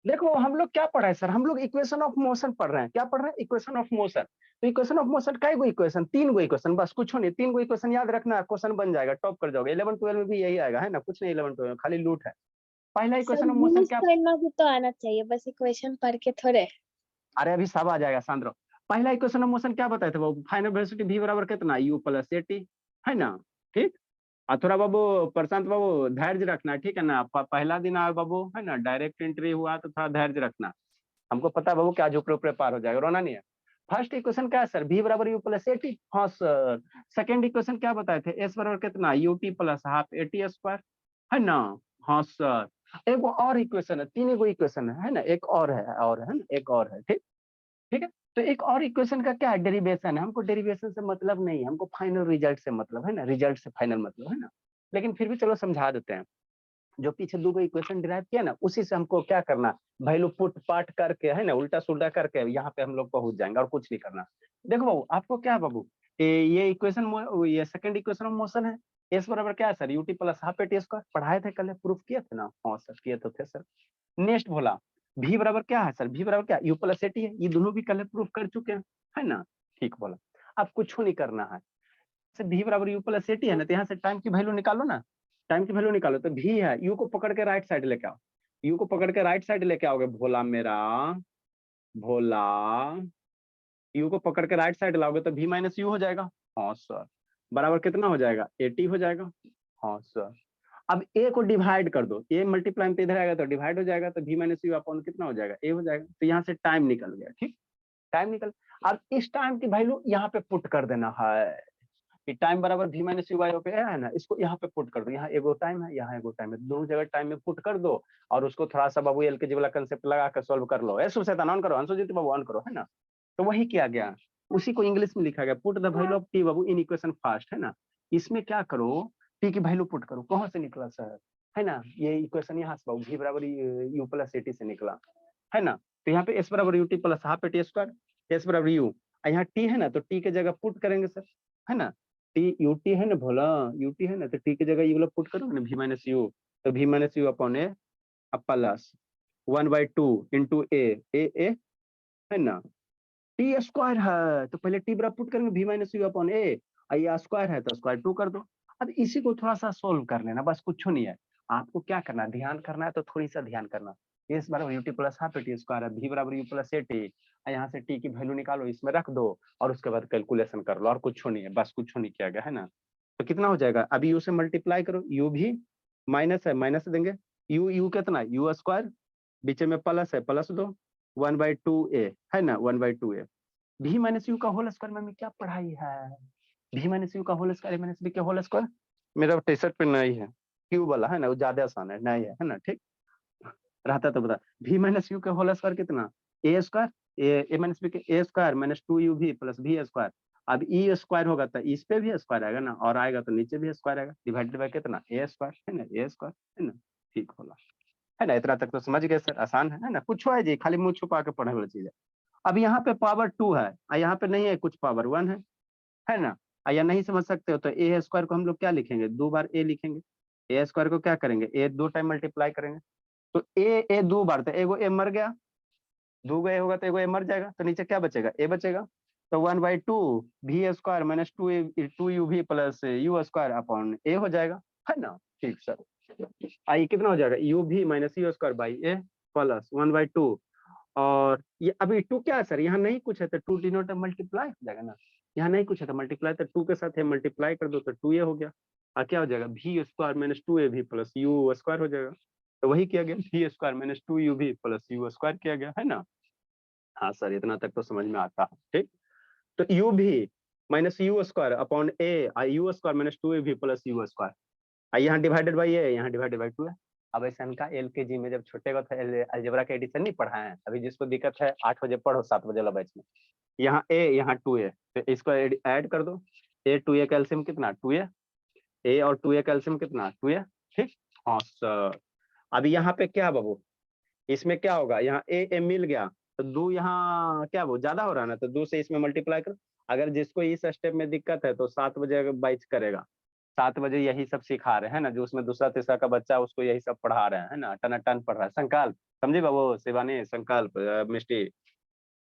देखो हम लोग क्या पढ़ रहे हैं सर, हम लोग इक्वेशन ऑफ मोशन पढ़ रहे हैं। क्या पढ़ रहे हैं? Equation of motion. तो इक्वेशन ऑफ मोशन का गो इक्वेशन, 3 गो इक्वेशन, बस कुछ नहीं, 3 गो इक्वेशन याद रखना, क्वेश्चन बन जाएगा, टॉप कर जाओगे। 11 12 में भी यही आएगा, है ना? कुछ नहीं 11 12 में, खाली लूट है। पहला sir equation of motion use क्या? करना भी तो आना चाहिए, बस इक्वेशन पढ़ के थोड़े। अरे अभी सब आ जाएगा, शांत रहो। पहला इक्वेशन ऑफ मोशन क्या बताए थे वो? फाइनल वेलोसिटी v बराबर कितना, u प्लस at, है ना? ठीक। और थोड़ा बाबू प्रशांत बाबू धैर्य रखना, ठीक है ना? पहला दिन आया बाबू, है ना? डायरेक्ट एंट्री हुआ तो थोड़ा धैर्य रखना। हमको पता है बाबू क्या जो ऊपर पार हो जाएगा, रोना नहीं है। फर्स्ट इक्वेशन क्या है सर? v बराबर u प्लस at। हाँ सर। सेकंड इक्वेशन क्या बताए थे? s बराबर कितना, ut plus half at square, है ना? हाँ सर। एक और इक्वेशन है, 3 गो इक्वेशन है ना? एक और है, और है ना, एक और है। ठीक। ठीक है। तो एक और इक्वेशन का क्या है? डेरिवेशन है। हमको डेरिवेशन से मतलब नहीं है, हमको फाइनल रिजल्ट से मतलब है ना? रिजल्ट से फाइनल मतलब, है ना? लेकिन फिर भी चलो समझा देते हैं। जो पीछे 2 गो इक्वेशन डिराइव किया ना, उसी से हमको क्या करना, वैल्यू पुट पाट करके, है ना, उल्टा सुल्टा करके यहाँ पे हम लोग पहुंच जाएंगे, और कुछ नहीं करना। देखो बाबू, आपको क्या है बाबू, ये इक्वेशन, ये सेकंड इक्वेशन ऑफ मोशन है। एस बराबर क्या है sir? UT plus half eighty square. पढ़ाए थे कल, प्रूफ किए थे ना? हाँ सर किए तो थे सर। नेक्स्ट बोला v बराबर क्या है सर? v बराबर क्या, u प्लस एटी है। ये दोनों भी कल प्रूफ कर चुके हैं, है ना? ठीक बोला। अब कुछ नहीं करना है। v बराबर u प्लस एटी है ना, तो यहाँ से टाइम की वैल्यू निकालो ना। टाइम की वैल्यू निकालो तो v है, u को पकड़ के राइट साइड लेके आओ। u को पकड़ के राइट साइड लेके आओगे, भोला मेरा भोला। u को पकड़ के राइट साइड लाओगे तो v माइनस यू हो जाएगा। हाँ सर। बराबर कितना हो जाएगा? 80 हो जाएगा। हाँ सर। अब a को डिवाइड कर दो, a मल्टीप्लाई पे इधर आएगा तो डिवाइड हो जाएगा, तो v माइनस यू अपॉन कितना हो जाएगा? a हो जाएगा। तो यहाँ से टाइम निकल गया। ठीक। टाइम निकल। अब इस टाइम की वैल्यू यहाँ पे पुट कर देना है कि टाइम बराबर v माइनस यू बाई पे है ना, इसको यहाँ पे पुट कर दो। यहाँ एगो टाइम है, यहाँ एगो टाइम है, दोनों जगह टाइम में पुट कर दो, और उसको थोड़ा सा बाबू एलकेजी वाला कंसेप्ट लगा कर सॉल्व कर लो। ऐसे शैतान ऑन करो, अंशुजीत बाबू ऑन करो, है ना? तो वही किया गया, उसी को इंग्लिश में लिखा गया, put the value of T Babu in equation fast, है ना? इसमें क्या करो, टी की वैल्यू पुट करो। कहाँ से निकला सर? है ना, ये इक्वेशन यहाँ से बाबू v बराबर यू प्लस एटी से निकला, है ना? तो यहाँ पे एस बराबर u t plus half eighty square, S बराबर यू, यहाँ टी है ना, तो टी के जगह पुट करेंगे सर, है ना? टी यू टी है ना भोला, यू टी है ना, तो टी की जगह यू वाला पुट करो ना, v माइनस यू, तो v minus u upon a plus 1/2 into a, है ना? टी स्क्वायर है तो पहले टी बराबर पुट करेंगे, v माइनस यू अपॉन ए, ये स्क्वायर है तो स्क्वायर 2 कर दो। अब इसी को थोड़ा सा सोल्व कर लेना, बस कुछ नहीं है। आपको क्या करना है, ध्यान करना है, तो थोड़ी सा ध्यान करना। एस बराबर u t plus half T square है, v बराबर यू प्लस ए टी, यहाँ से टी की वैल्यू निकालो, इसमें रख दो, और उसके बाद कैलकुलेशन कर लो, और कुछ नहीं है, बस कुछ नहीं किया गया, है ना? तो कितना हो जाएगा? अभी यू से मल्टीप्लाई करो, यू भी माइनस है, माइनस देंगे, यू कितना, यू स्क्वायर, बीच में प्लस है, प्लस दो, 1/2 ए, है ना, 1/2 ए। v माइनस यू का होल स्क्वायर में क्या पढ़ाई है? v माइनस यू का होल स्क्वायर माइनस बी के होल स्क्वायर, मेरा टी शर्ट पे नहीं है, क्यों वाला है ना, वो ज्यादा आसान है, नहीं है ना? ठीक। रहता तो बता। v माइनस यू के होल स्क्वायर कितना, a square, a minus b के a square minus 2u v plus v square. अब ई स्क्वायर होगा तो इस पे भी स्क्वायर आएगा ना, और आएगा तो नीचे भी स्क्वायर आएगा, डिवाइडेड बाय कितना, ए स्क्वायर, है ना, ए स्क्वायर, है ना? ठीक होला, है ना? इतना तक तो समझ गए सर, आसान है ना? कुछ है जी, खाली मुंह छुपा के पढ़ने वाली चीज है। अब यहाँ पे पावर 2 है, यहाँ पे नहीं है, कुछ पावर 1 है ना? या नहीं समझ सकते हो तो ए स्क्वायर को हम लोग क्या लिखेंगे, 2 बार ए लिखेंगे। ए स्क्वायर को क्या करेंगे, ए 2 टाइम मल्टीप्लाई करेंगे, तो ए 2 बार, तो एगो ए मर गया, 2 गो ए होगा तो एगो ए मर जाएगा, तो नीचे क्या बचेगा, ए बचेगा। तो 1/2 v square minus 2u v plus u square upon a हो जाएगा, है ना? ठीक सर। आई कितना हो जाएगा, यू भी minus you square by A plus 1/2, और ये अभी 2 क्या है सर, यहाँ नहीं कुछ है तो 2 डिनोटर मल्टीप्लाई हो जाएगा ना, यहाँ नहीं कुछ है तो मल्टीप्लाई, तो 2 के साथ मल्टीप्लाई कर दो तो 2a हो गया, और क्या हो जाएगा, v square minus 2ab plus u square हो जाएगा। तो वही किया गया, v square minus 2uv plus u square किया गया, है ना? हाँ सर, इतना तक तो समझ में आता है। ठीक। तो u भी minus you square upon A, you square minus 2ab plus u square, यहाँ डिवाइडेड बाई ए, यहाँ डिवाइडेड बाई 2 है। अब ऐसा इनका एलकेजी में जब छोटे को अलजेब्रा का एडिशन नहीं पढ़ा है अभी, जिसको दिक्कत है 8 बजे पढ़ो, 7 बजे वाला बैच में, यहाँ ए यहाँ 2a, तो इसको ऐड कर दो, ए 2a का एलसीएम कितना, 2a, ए और 2a का एलसीएम कितना, 2a। ठीक। हाँ सर। अभी यहाँ पे क्या बाबू, इसमें क्या होगा, यहाँ ए मिल गया, तो 2 यहाँ क्या वो ज्यादा हो रहा है ना, तो 2 से इसमें मल्टीप्लाई करो। अगर जिसको इस स्टेप में दिक्कत है तो 7 बजे बैच करेगा, 7 बजे यही सब सिखा रहे हैं ना, जो उसमें दूसरा तीसरा का बच्चा उसको यही सब पढ़ा रहे हैं ना, टन टन पढ़ रहा है। संकल्प समझे बाबू, शिवानी, संकल्प, मिष्टी,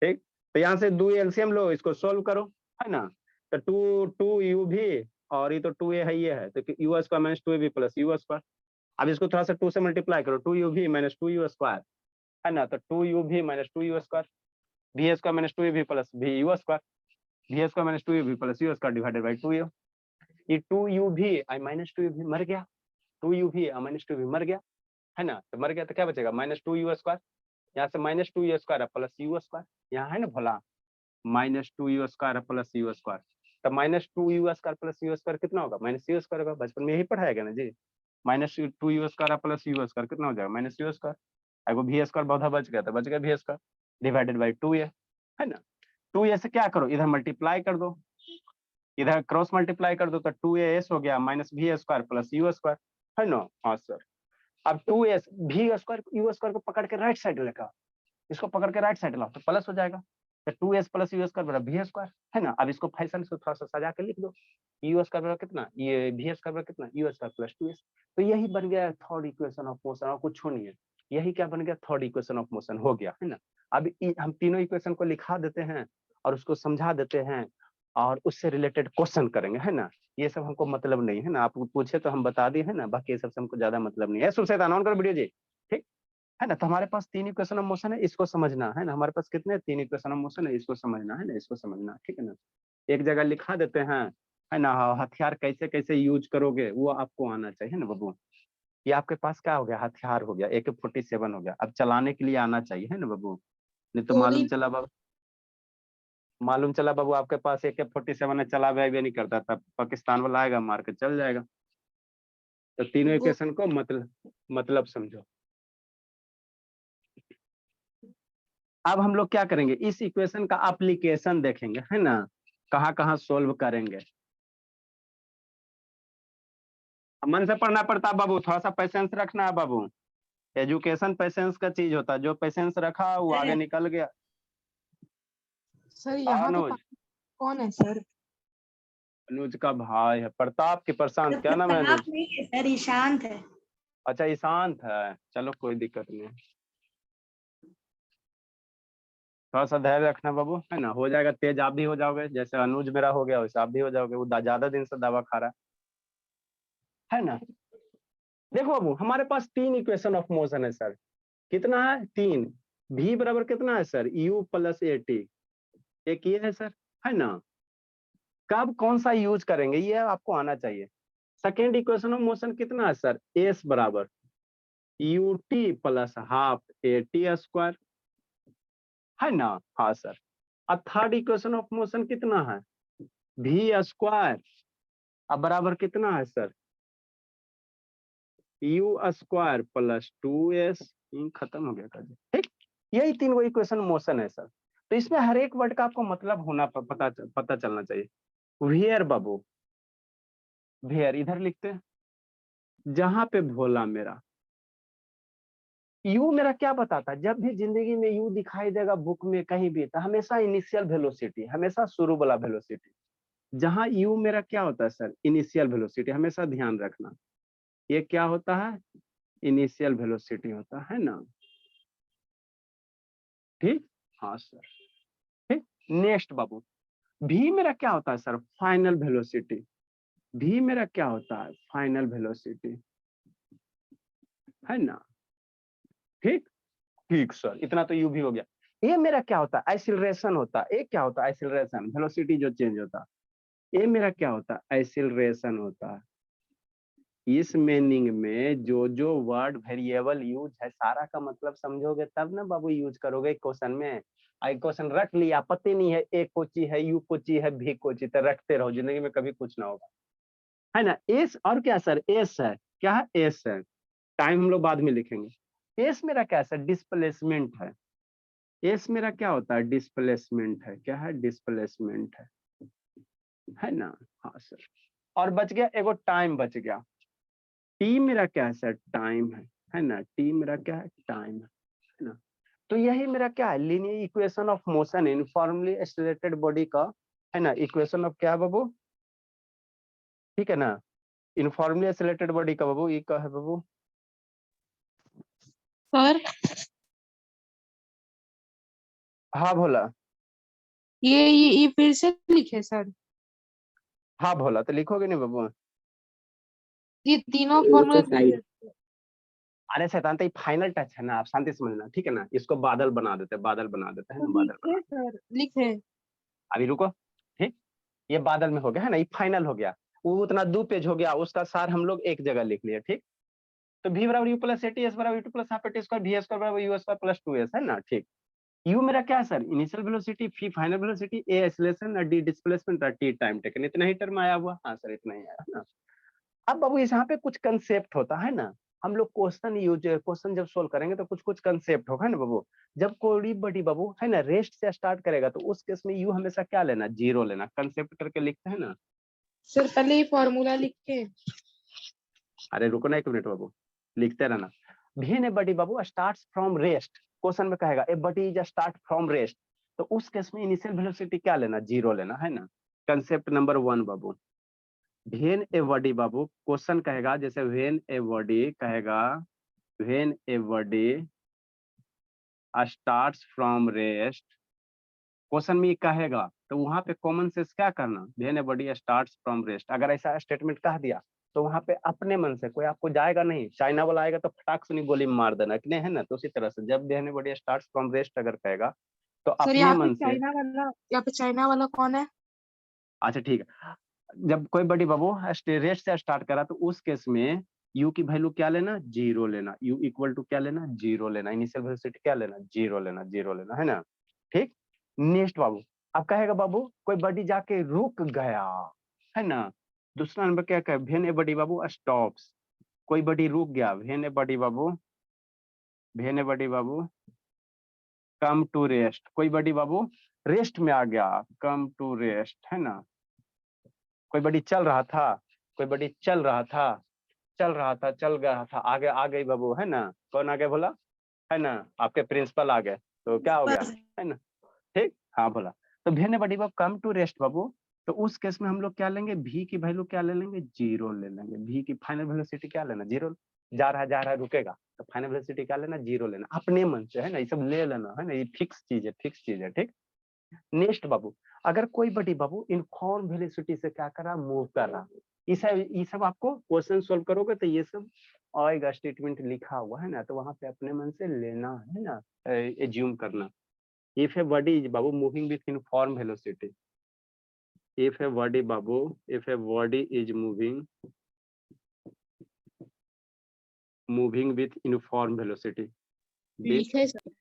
ठीक। तो यहाँ से 2 एलसीएम लो, इसको सोल्व करो, है ना। तो 2 यू भी, और ये तो 2a है, ये है, तो you square minus 2ab plus u square. अब इसको थोड़ा सा 2 से मल्टीप्लाई करो, 2u भी माइनस 2u स्क्वायर, है ना। तो 2u भी माइनस 2u स्क्वायर, भी स्क्वायर माइनस 2ab प्लस भी यू स्क्वायर, भी square minus 2ab plus u square divided by 2u। ये 2u भी आई माइनस 2u भी मर गया, 2u भी माइनस 2u भी मर गया, है ना। तो मर गया तो क्या बचेगा, माइनस 2u स्क्वायर, यहाँ से minus 2u square plus u square, यहाँ है ना भोला, minus 2u square plus u square. तो minus 2u square plus u square कितना होगा, माइनस यू स्क्वायर होगा, बचपन में यही पढ़ाया गया ना जी। Minus 2u square plus u square कितना हो जाएगा, माइनस यू स्क्वायर। अगर भी स्क्वायर बहुत बच गया, तो बच गया भी स्क्वायर डिवाइडेड बाई 2a, है ना। 2a से क्या करो, इधर मल्टीप्लाई कर दो, इधर क्रॉस मल्टीप्लाई कर दो, तो 2as हो गया माइनस भी स्क्वायर प्लस यू स्क्वायर, है ना। हाँ सर। अब 2s भी स्क्वायर यू स्क्वायर को पकड़ के राइट साइड लेकर, इसको पकड़ के राइट साइड लाओ तो प्लस हो जाएगा। तो 2s प्लस यू स्क्वायर बराबर भी स्क्वायर, है ना। अब इसको फैशन से थोड़ा सा सजा के लिख दो, यू स्क्वायर बराबर कितना, ये भी स्क्वायर बराबर कितना, यू स्क्वायर प्लस 2s। तो यही बन गया थर्ड इक्वेशन ऑफ मोशन, और कुछ नहीं है। यही क्या बन गया, थर्ड इक्वेशन ऑफ मोशन हो गया, है ना। अब हम तीनों इक्वेशन को लिखा देते हैं और उसको समझा देते हैं, और उससे रिलेटेड क्वेश्चन करेंगे, है ना। ये सब हमको मतलब नहीं है ना, आप पूछे तो हम बता दिए, है ना। बाकी ये सब से हमको ज्यादा मतलब नहीं है। सुबह ऑन करो वीडियो जी, ठीक है ना। तो हमारे पास 3 इक्वेशन ऑफ मोशन है, इसको समझना है ना। हमारे पास कितने 3 इक्वेशन ऑफ मोशन है, इसको समझना है ना, इसको समझना, ठीक है ना। एक जगह लिखा देते हैं, है ना। हथियार कैसे कैसे यूज करोगे वो आपको आना चाहिए ना बाबू। ये आपके पास क्या हो गया, हथियार हो गया, AK-47 हो गया। अब चलाने के लिए आना चाहिए, है ना बाबू। नहीं तो मालूम चला बाबू आपके पास AK-47 है, चला भी नहीं करता, तब पाकिस्तान वाला आएगा मार के चल जाएगा। तो तीनों इक्वेशन को मतलब समझो। अब हम लोग क्या करेंगे, इस इक्वेशन का एप्लीकेशन देखेंगे, है ना। कहाँ कहाँ सोल्व करेंगे। मन से पढ़ना पड़ता है बाबू, थोड़ा सा पेशेंस रखना है बाबू। एजुकेशन पेशेंस का चीज होता है, जो पेशेंस रखा वो आगे निकल गया। सर यहाँ पे कौन है सर? अनुज का भाई है, प्रताप की प्रशांत, क्या नाम है अनुज? नहीं है सर, ईशांत है। अच्छा ईशांत है, चलो कोई दिक्कत नहीं है। थोड़ा सा धैर्य रखना बाबू, है ना। हो जाएगा, तेज आप भी हो जाओगे, जैसे अनुज मेरा हो गया वैसे आप भी हो जाओगे। वो ज्यादा दिन से दवा खा रहा है ना। देखो बाबू, हमारे पास 3 इक्वेशन ऑफ मोशन है सर। कितना है, 3। भी बराबर कितना है सर, u प्लस AT, एक ये है सर, है ना। कब कौन सा यूज करेंगे ये आपको आना चाहिए। सेकेंड इक्वेशन ऑफ मोशन कितना है सर, s बराबर ut plus half AT square, है ना। हाँ सर। अब थर्ड इक्वेशन ऑफ मोशन कितना है, v स्क्वायर, अब बराबर कितना है sir, u square plus 2s। खत्म हो गया का, ठीक। यही 3 वो इक्वेशन मोशन है सर। तो इसमें हर एक वर्ड का आपको मतलब होना पता चलना चाहिए। वेयर बाबू, वेयर इधर लिखते हैं, जहां पे भोला मेरा। यू मेरा क्या बताता है, जब भी जिंदगी में यू दिखाई देगा बुक में कहीं भी, तो हमेशा इनिशियल वेलोसिटी, हमेशा शुरू वाला वेलोसिटी। जहां यू मेरा क्या होता है सर, इनिशियल वेलोसिटी, हमेशा ध्यान रखना। ये क्या होता है, इनिशियल वेलोसिटी होता है ना, ठीक। हाँ सर, ठीक। नेक्स्ट बाबू, भी मेरा क्या होता है सर, फाइनल वेलोसिटी। भी मेरा क्या होता है, फाइनल वेलोसिटी, है ना, ठीक। ठीक सर, इतना तो यू भी हो गया। ये मेरा क्या होता है, एक्सीलरेशन होता है। ये क्या होता है, एक्सीलरेशन, वेलोसिटी जो चेंज होता है। ये मेरा क्या होता है, एक्सीलरेशन होता है। इस मीनिंग में जो वर्ड वेरिएबल यूज है, सारा का मतलब समझोगे तब ना बाबू यूज करोगे क्वेश्चन में। आई क्वेश्चन रख लिया, पता नहीं है ए कोची है, यू कोची है, भी कोची, तो रखते रहो, जिंदगी में कभी कुछ ना होगा, है ना। एस और क्या सर, एस है, क्या है, एस है। टाइम हम लोग बाद में लिखेंगे। एस मेरा क्या है सर, डिस्प्लेसमेंट है। एस मेरा क्या होता है, डिस्प्लेसमेंट है, क्या है, डिस्प्लेसमेंट है ना। हाँ सर। और बच गया एगो टाइम बच गया। टी मेरा क्या है सर, टाइम है ना। टी मेरा क्या है, टाइम है ना। तो यही मेरा क्या है, linear equation of motion in formally accelerated body का, है ना, इक्वेशन ऑफ क्या बाबू, ठीक है ना, इनफॉर्मली एक्सिलेटेड बॉडी का बाबू ये का है बाबू? सर हाँ भोला। ये फिर से लिखे सर। हाँ भोला, तो लिखोगे नहीं बाबू? ये तीनों फॉर्मूला अरे शैतान, तो ये फाइनल टच है ना, आप शांति समझना, ठीक है ना। इसको बादल बना देते हैं, बादल बना देते हैं ना, बादल बना। लिखे सर, लिखे। अभी रुको, ठीक। ये बादल में हो गया है ना, ये फाइनल हो गया। वो उतना 2 पेज हो गया, उसका सार हम लोग एक जगह लिख लिए, ठीक। तो v बराबर u plus a t, s बराबर two plus half a t square, v square बराबर यू स्क्वायर प्लस 2s, है ना, ठीक। यू मेरा क्या है sir? Initial velocity, v final velocity, a acceleration और डी डिस्प्लेसमेंट और टी टाइम टेकन, इतना ही टर्म आया हुआ। हाँ सर, इतना ही आया ना। अब बाबू यहाँ पे कुछ कंसेप्ट होता है ना, हम लोग क्वेश्चन जब सोल्व करेंगे तो कुछ कुछ कंसेप्ट होगा ना बाबू। जब कोई बड़ी बाबू है ना रेस्ट से स्टार्ट करेगा तो उस केस में यू हमेशा क्या लेना? 0 लेना। कंसेप्ट करके लिखते हैं ना। सर पहले ये फॉर्मूला लिख के। अरे रुको ना 1 मिनट बाबू, लिखते रहना। भी ने बडी बाबू स्टार्ट्स फ्रॉम रेस्ट, क्वेश्चन में कहेगा a body is start from rest, तो उस केस में इनिशियल वेलोसिटी क्या लेना? 0 लेना, है ना। Concept number 1 Babu. When A body Babu, question कहेगा जैसे व्हेन ए बॉडी कहेगा, when a body starts from rest, question में कहेगा तो वहां पे कॉमन सेंस क्या करना? When a body starts from rest. अगर ऐसा स्टेटमेंट कह दिया तो वहां पे अपने मन से कोई आपको जाएगा नहीं, चाइना वाला आएगा तो फटाक से नहीं गोली मार देना, कि नहीं, है ना। तो उसी तरह से जब when a body starts from rest अगर कहेगा तो सर अपने यहाँ पे मन से। यहाँ पे चाइना वाला कौन है? अच्छा ठीक है, जब कोई बड़ी बाबू रेस्ट से स्टार्ट करा तो उस केस में u की वैल्यू क्या लेना? 0 लेना। u इक्वल टू क्या लेना? 0 लेना। इनिशियल वेलोसिटी क्या लेना? 0 लेना, 0 लेना, है ना, ठीक। नेक्स्ट बाबू, अब कहेगा बाबू कोई बड़ी जाके रुक गया, है ना। दूसरा नंबर क्या कहे? व्हेन ए बड़ी बाबू स्टॉप्स, कोई बड़ी रुक गया। व्हेन ए बड़ी बाबू, व्हेन ए बड़ी बाबू कम टू रेस्ट, कोई बड़ी बाबू रेस्ट में आ गया, कम टू रेस्ट, है ना। कोई बड़ी चल रहा था, कोई बड़ी चल रहा था, चल रहा था, चल गया था, आगे आ गई बाबू, है ना। कौन आ गया बोला? है ना, आपके प्रिंसिपल आ गए, तो क्या हो गया, है ना, ठीक। हाँ बोला। तो भी ने बड़ी बाबू कम टू रेस्ट बाबू, तो उस केस में हम लोग क्या लेंगे? भी की वैल्यू क्या ले लेंगे? 0 ले लेंगे। भी की फाइनल वेलोसिटी क्या लेना? 0। जा रहा है रुकेगा, तो फाइनल वेलोसिटी क्या लेना? 0 लेना, अपने मन से, है ना। ये सब ले लेना, है ना, ये फिक्स चीज है, फिक्स चीज है, ठीक। नेक्स्ट बाबू, अगर कोई बड़ी बाबू इनफॉर्म वेलोसिटी से क्या कर रहा? मूव कर रहा। ये सब आपको क्वेश्चन सोल्व करोगे तो ये सब आएगा, स्टेटमेंट लिखा हुआ है ना, तो वहां पे अपने मन से लेना, है ना, एज्यूम करना। इफ ए बॉडी इज बाबू moving with uniform velocity, if a body बाबू, if a body is moving with uniform velocity, लिखे sir.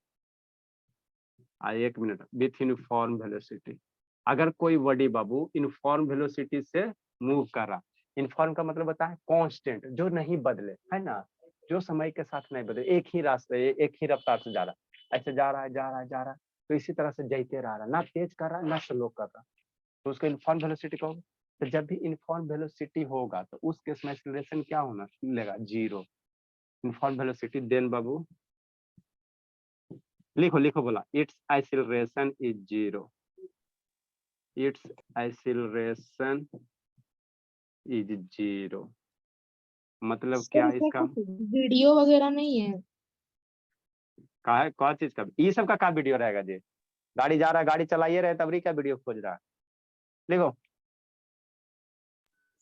1 minute, with uniform velocity. अगर कोई बॉडी बाबू यूनिफॉर्म वेलोसिटी से मूव कर रहा, इनफॉर्म का मतलब होता है कांस्टेंट, जो नहीं बदले, है ना, जो समय के साथ नहीं बदले, एक ही रास्ते, एक ही रफ्तार से जा रहा, ऐसे जा रहा है, जा रहा है, जा रहा है, तो इसी तरह से जाते रह रहा, ना तेज कर रहा है ना स्लो कर रहा, तो उसको इनफॉर्म वेलोसिटी कहोगे। तो जब भी इनफॉर्म वेलोसिटी होगा तो उस केस में एक्सीलरेशन क्या होना लेगा? 0। इनफॉर्म वेलोसिटी देन बाबू लिखो, लिखो बोला, it's acceleration is 0, it's acceleration is 0। मतलब क्या इसका? वीडियो वगैरह नहीं है? का है, कौन चीज का? ये सब का वीडियो रहेगा जी? गाड़ी जा रहा है, गाड़ी चलाइए रहे, तब क्या वीडियो खोज रहा है? लिखो।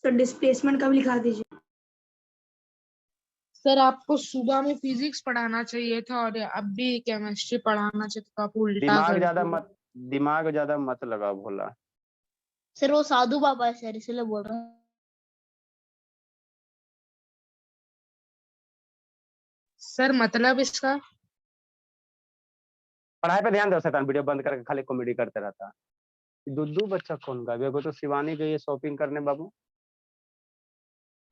सर डिस्प्लेसमेंट का भी लिखा दीजिए। सर आपको सुबह में फिजिक्स पढ़ाना चाहिए था और अब भी केमिस्ट्री पढ़ाना चाहिए, तो आप उल्टा दिमाग ज्यादा कर मत, दिमाग ज्यादा मत लगाओ भोला। सर वो साधु बाबा है सर, इसलिए बोल रहा हूँ। सर मतलब इसका? पढ़ाई पे ध्यान दो शैतान, वीडियो बंद करके खाली कॉमेडी करते रहता। दुद्दू बच्चा कौन का? देखो तो शिवानी गई है शॉपिंग करने बाबू।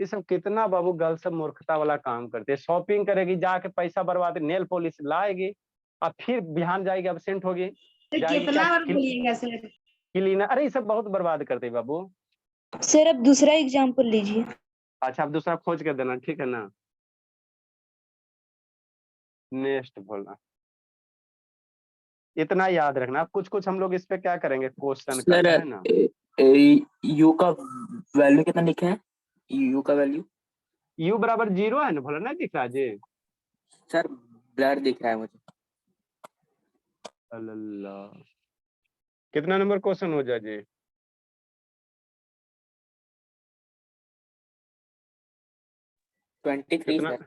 ये सब कितना बाबू गर्ल सब मूर्खता वाला काम करते हैं। शॉपिंग करेगी, जाके पैसा बर्बाद, नेल पॉलिश लाएगी और फिर बिहान जाएगी, एब्सेंट होगी, जाएगी कितना क्या बार बोलिएगा सर? क्लीनर। अरे ये सब बहुत बर्बाद करते हैं बाबू। सर अब दूसरा एग्जाम्पल लीजिए। अच्छा, आप दूसरा खोज कर देना, ठीक है ना। नेक्स्ट बोलना, इतना याद रखना। कुछ कुछ हम लोग इस पे क्या करेंगे, क्वेश्चन करते हैं ना। यू का वैल्यू कितना लिखे हैं? यू का वैल्यू यू बराबर 0 है ना, भला नहीं दिख रहा जी? सर ब्लर दिख रहा है मुझे। अल्लाह, कितना नंबर क्वेश्चन हो जाए जी? 23 कितना? सर।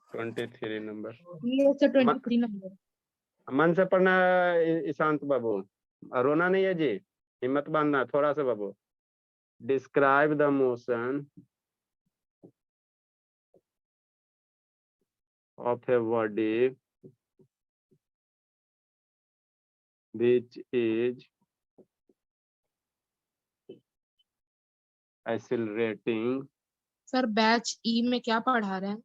23 नंबर। ये से 23 नंबर। मन से पढ़ना ईशांत बाबू, रोना नहीं है जी, हिम्मत बांधना थोड़ा सा बाबू। Describe the motion of a body which is accelerating। Sir batch E में क्या पढ़ा रहे हैं?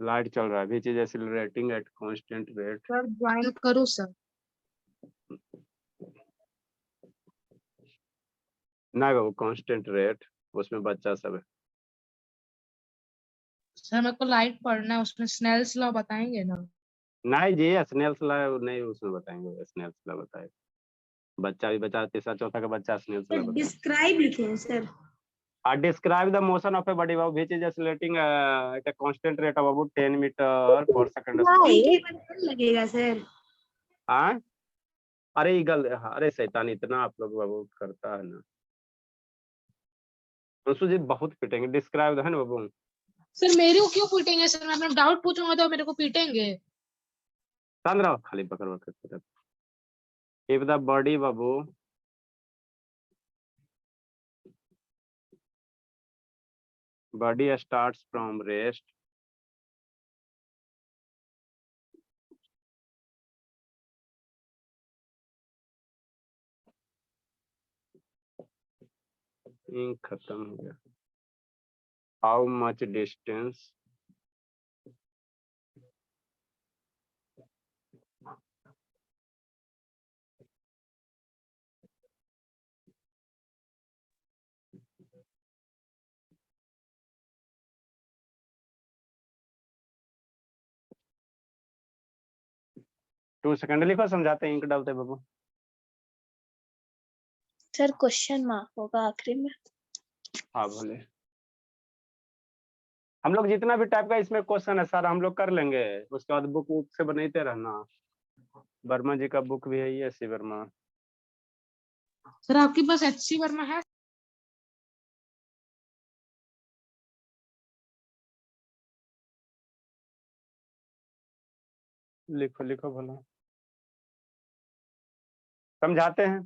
लाइट चल रहा है, which is accelerating at constant rate। Sir join करो सर। ना बाबू, कांस्टेंट रेट, उसमें बच्चा सब है। सर मेरे को लाइट पढ़ना है, उसमें स्नेल्स लॉ बताएंगे ना? नहीं जी, स्नेल्स लॉ नहीं, उसमें बताएंगे, स्नेल्स लॉ बताए। बच्चा भी बचा, तीसरा चौथा का बच्चा स्नेल्स लॉ बताए। डिस्क्राइब लिखे हैं sir. Describe the motion of a body which is accelerating at a constant rate of about 10 metre per second. लगेगा सर। हाँ, अरे ईगल, अरे शैतान, इतना आप लोग बाबू करता है ना। अंशु जी बहुत पिटेंगे। डिस्क्राइब है ना बाबू। सर मेरे को क्यों पीटेंगे? सर मैं अपना डाउट पूछूंगा तो मेरे को पीटेंगे। चंद्र खाली पकड़ पकड़। इफ द बॉडी बाबू body starts from rest खत्म हो गया। How much distance two second लिखो, समझाते हैं, इंक डालते हैं बाबू। सर क्वेश्चन मार्क होगा आखिरी में। हाँ बोले, हम लोग जितना भी टाइप का इसमें क्वेश्चन है सारा हम लोग कर लेंगे, उसके बाद बुक बुक से बनाते रहना। वर्मा जी का बुक भी है ये, सी वर्मा। सर आपके पास एचसी वर्मा है? लिखो लिखो भला, समझाते हैं।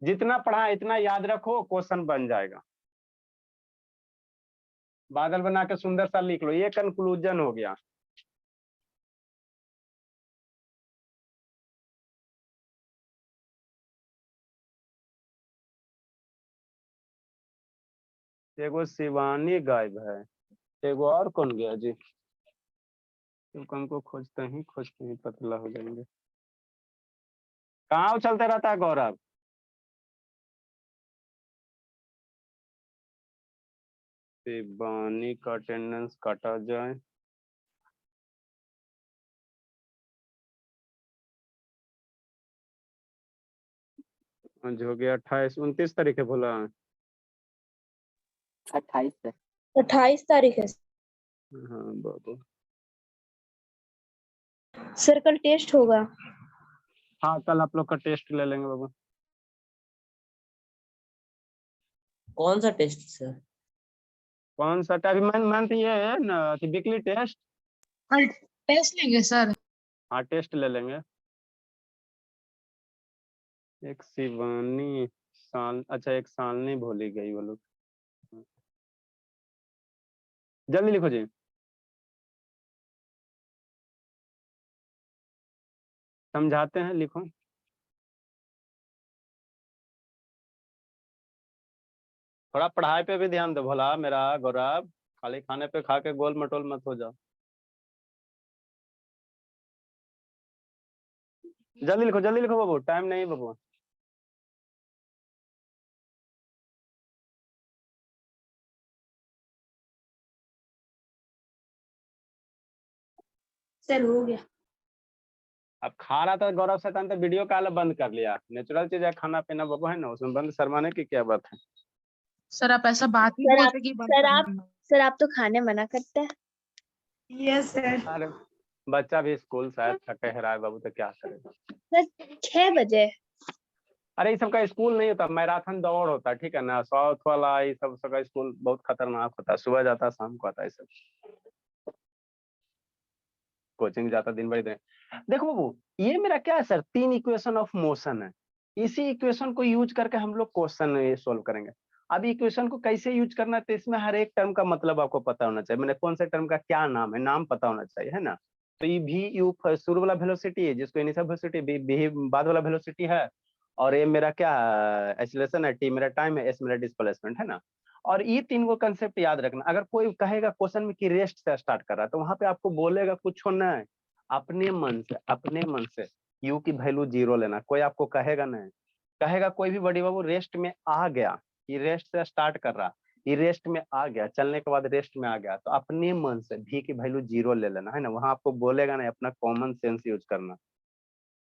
जितना पढ़ा इतना याद रखो, क्वेश्चन बन जाएगा। बादल बना के सुंदर सा लिख लो, ये कंक्लूजन हो गया। एगो शिवानी गायब है, एगो और कौन गया जी? हमको खोजते ही पतला हो जाएंगे। कहाँ उछलते रहता है गौरव? शिवानी का अटेंडेंस काटा जाए। आज हो गया 28, 29 तारीख है बोला। 28 सर। 28 तारीख है हाँ बाबू, सर। कल टेस्ट होगा। हाँ कल आप लोग का टेस्ट ले लेंगे बाबू। कौन सा टेस्ट सर? कौन सा टाइप? मंथ ये है ना कि वीकली टेस्ट। कल टेस्ट लेंगे सर। हाँ टेस्ट ले लेंगे। एक शिवानी साल, अच्छा एक साल नहीं भूली गई वो लोग। जल्दी लिखो जी। समझाते हैं, लिखो। थोड़ा पढ़ाई पे भी ध्यान दो भोला मेरा गौरव, खाली खाने पे खा के गोल मटोल मत हो जाओ। जल्दी लिखो बाबू, टाइम नहीं बाबू। सर हो गया। अब खा रहा था गौरव शैतान, तो वीडियो कॉल बंद कर लिया। नेचुरल चीज है खाना पीना बाबू, है ना, उसमें बंद शर्माने की क्या बात है। सर आप ऐसा बात ही सर बोलते कि बंद सर करना आप है। सर आप तो खाने मना करते हैं। Yes sir. अरे बच्चा भी स्कूल शायद थके है रहा है बाबू, तो क्या करेगा। सर 6 बजे। अरे ये सबका स्कूल नहीं होता, मैराथन दौड़ होता है, ठीक है ना। साउथ वाला ये सब सबका स्कूल बहुत खतरनाक होता है, सुबह जाता है शाम को आता है, सब कोचिंग जाता दिन भर दिन। देखो बाबू, ये मेरा क्या है सर, 3 इक्वेशन ऑफ मोशन है। इसी इक्वेशन को यूज करके हम लोग क्वेश्चन सोल्व करेंगे। अब इक्वेशन को कैसे यूज करना है, तो इसमें हर एक टर्म का मतलब आपको पता होना चाहिए, मैंने कौन से टर्म का क्या नाम है, नाम पता होना चाहिए, है ना। तो ये भी यू शुरू वाला वेलोसिटी है, जिसको इनिशियल वेलोसिटी, बी बाद वाला वेलोसिटी है, और ये मेरा क्या एक्सीलरेशन है, टी मेरा टाइम है, एस मेरा डिस्प्लेसमेंट है ना। और ये 3 को कंसेप्ट याद रखना। अगर कोई कहेगा क्वेश्चन में कि रेस्ट से स्टार्ट कर रहा है, तो वहां पे आपको बोलेगा कुछ होना है, अपने मन से यू की वैल्यू 0 लेना। कोई आपको कहेगा नहीं, कहेगा कोई भी बड़ी बाबू रेस्ट में आ गया, ये रेस्ट से स्टार्ट कर रहा, ये रेस्ट में आ गया, चलने के बाद रेस्ट में आ गया, तो अपने मन से भी की वैल्यू 0 ले लेना, है ना। वहां आपको बोलेगा नहीं, अपना कॉमन सेंस यूज करना।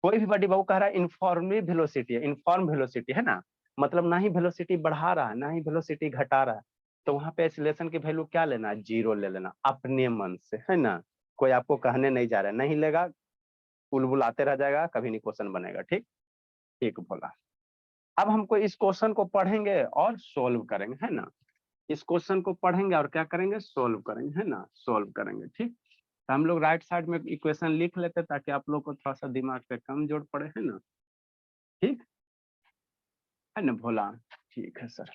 कोई भी बड़ी बाबू कह रहा है इनफॉर्मली वेलोसिटी है, इनफॉर्म वेलोसिटी है ना, मतलब ना ही वेलोसिटी बढ़ा रहा है ना ही वेलोसिटी घटा रहा है, तो वहां पे एक्सीलरेशन की वैल्यू क्या लेना है, 0 ले लेना अपने मन से, है ना। कोई आपको कहने नहीं जा रहा है, नहीं लेगा बुलबुलाते रह जाएगा, कभी नहीं क्वेश्चन बनेगा। ठीक ठीक बोला। अब हमको इस क्वेश्चन को पढ़ेंगे और सोल्व करेंगे, है ना। इस क्वेश्चन को पढ़ेंगे और क्या करेंगे, सोल्व करेंगे, है ना, सोल्व करेंगे। ठीक, तो हम लोग राइट साइड में इक्वेशन लिख लेते ताकि आप लोग को थोड़ा सा दिमाग पे कम जोर पड़े, है ना। ठीक है ना भोला। ठीक है सर,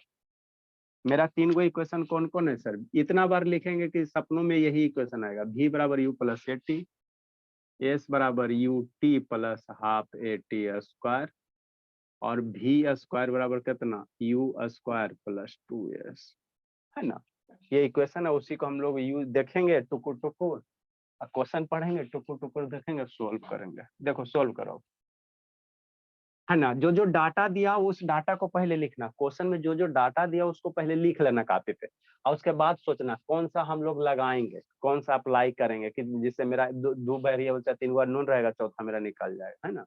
मेरा 3 गो इक्वेशन कौन कौन है सर, इतना बार लिखेंगे कि सपनों में यही इक्वेशन आएगा। v बराबर u plus a t, s बराबर u t plus half a t square, और v स्क्वायर बराबर कितना, u स्क्वायर प्लस 2s, है ना। ये इक्वेशन है, उसी को हम लोग यूज देखेंगे टुकुर टुकुर, क्वेश्चन पढ़ेंगे टुकुर टुकुर देखेंगे, सोल्व करेंगे। देखो सोल्व करो, है ना। जो जो डाटा दिया उस डाटा को पहले लिखना, क्वेश्चन में जो जो डाटा दिया उसको पहले लिख लेना कॉपी पे, और उसके बाद सोचना कौन सा हम लोग लगाएंगे, कौन सा अप्लाई करेंगे, कि जिससे मेरा दो वेरिएबल से 3 बार नोन रहेगा, चौथा मेरा निकल जाएगा, है ना।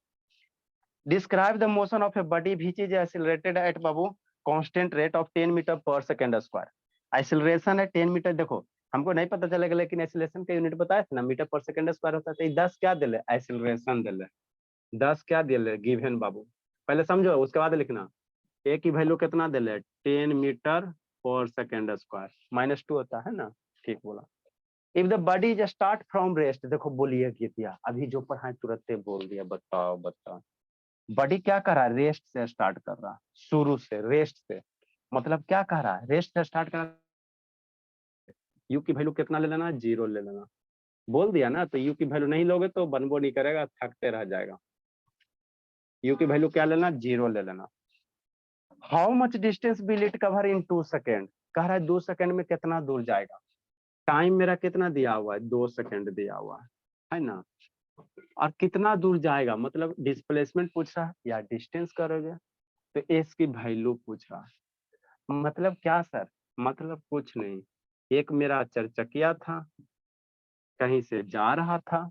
Describe the motion of a body which is accelerated at बाबू constant rate of 10 metre per second square. Acceleration है 10 मीटर, देखो हमको नहीं पता चलेगा, लेकिन एक्सीलरेशन का यूनिट बताया था ना, मीटर पर सेकंड स्क्वायर होता है। तो 10 क्या दिले, एक्सीलरेशन दिले, 10 क्या दिले गिवन बाबू, पहले समझो उसके बाद लिखना। ए की वैल्यू कितना दिले, 10 मीटर पर सेकंड स्क्वायर, -2 होता है ना। ठीक बोला। If the body is start from rest, देखो बोलिए कि दिया अभी जो पढ़ा तुरंत बोल दिया, बताओ बताओ। बॉडी क्या कर रहा है, रेस्ट से स्टार्ट कर रहा है, शुरू से रेस्ट से, मतलब क्या कह रहा है, रेस्ट से स्टार्ट कर। यू की वैल्यू कितना ले लेना, 0 ले लेना, बोल दिया ना। तो यू की वैल्यू नहीं लोगे तो बनबो नहीं करेगा, थकते रह जाएगा। यू की वैल्यू क्या लेना, 0 ले लेना। How much distance will it cover in 2 second, कह रहा है 2 सेकेंड में कितना दूर जाएगा। टाइम मेरा कितना दिया हुआ है, 2 सेकेंड दिया हुआ है ना। और कितना दूर जाएगा, मतलब डिस्प्लेसमेंट पूछ रहा है या डिस्टेंस करोगे, तो एस की वैल्यू पूछ रहा है। मतलब क्या सर, मतलब कुछ नहीं, एक मेरा चरचकिया था, कहीं से जा रहा था,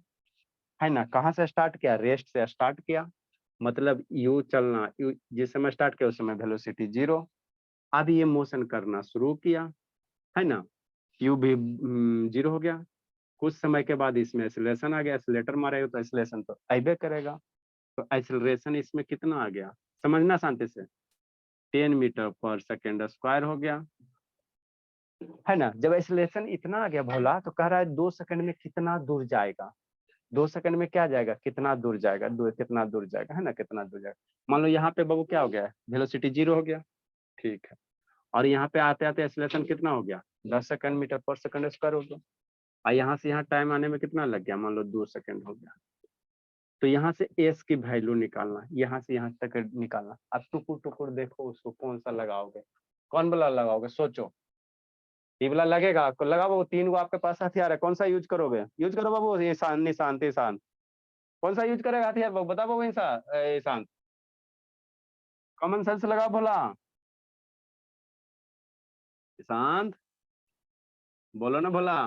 है ना। कहाँ से स्टार्ट किया, रेस्ट से स्टार्ट किया, मतलब यू चलना, यू जिस समय स्टार्ट किया उस समय वेलोसिटी 0। अब ये मोशन करना शुरू किया, है ना, यू भी 0 हो गया। कुछ समय के बाद इसमें एक्सीलरेशन आ गया, एक्सीलरेटर मारेगा तो एक्सीलरेशन तो आइबे करेगा, तो एक्सीलरेशन इसमें कितना आ गया, समझना शांति से, 10 मीटर पर सेकेंड स्क्वायर हो गया, है ना। जब एक्सीलरेशन इतना आ गया भोला, तो कह रहा है 2 सेकंड में कितना दूर जाएगा, 2 सेकंड में क्या जाएगा, कितना दूर जाएगा, कितना दूर जाएगा, है ना, कितना दूर जाएगा। मान लो यहाँ पे बाबू क्या हो गया, वेलोसिटी 0 हो गया, ठीक है। और यहाँ पे आते आते एक्सीलरेशन कितना हो गया, 10 second metre per second square हो गया। और यहाँ से यहाँ टाइम आने में कितना लग गया, मान लो 2 सेकंड हो गया। तो यहाँ से एस की वैल्यू निकालना, यहाँ से यहाँ तक निकालना। अब टुकुर टुकुर देखो उसको कौन सा लगाओगे, कौन वाला लगाओगे, सोचो। ये वाला लगेगा, लगा बाबू, 3 गो आपके पास हथियार है, कौन सा यूज करोगे, यूज करो बाबू, ईशान निशांत ईशान, कौन सा यूज करेगा हथियार बाबू, बता बाबू ईशान, कॉमन सेंस लगाओ भोला, ईशांत बोलो ना भोला,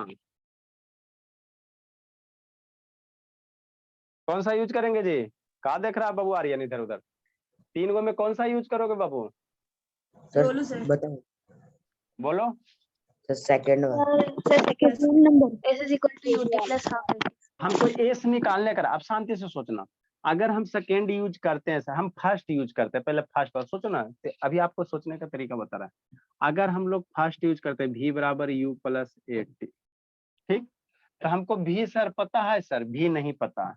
कौन सा यूज करेंगे जी, कहा देख रहा है बाबू आर्यन इधर उधर, 3 गो में कौन सा यूज करोगे बाबू, सर बताओ। बोलो। Sir second one. Second number s is equal to ut plus half at। हमको एस निकालने का, आप शांति से सोचना। अगर हम सेकेंड यूज करते हैं सर, हम फर्स्ट यूज करते हैं, पहले फर्स्ट बार सोचो ना, अभी आपको सोचने का तरीका बता रहा है। अगर हम लोग फर्स्ट यूज करते हैं v बराबर u प्लस 80, ठीक, तो हमको v सर पता है सर, v नहीं पता,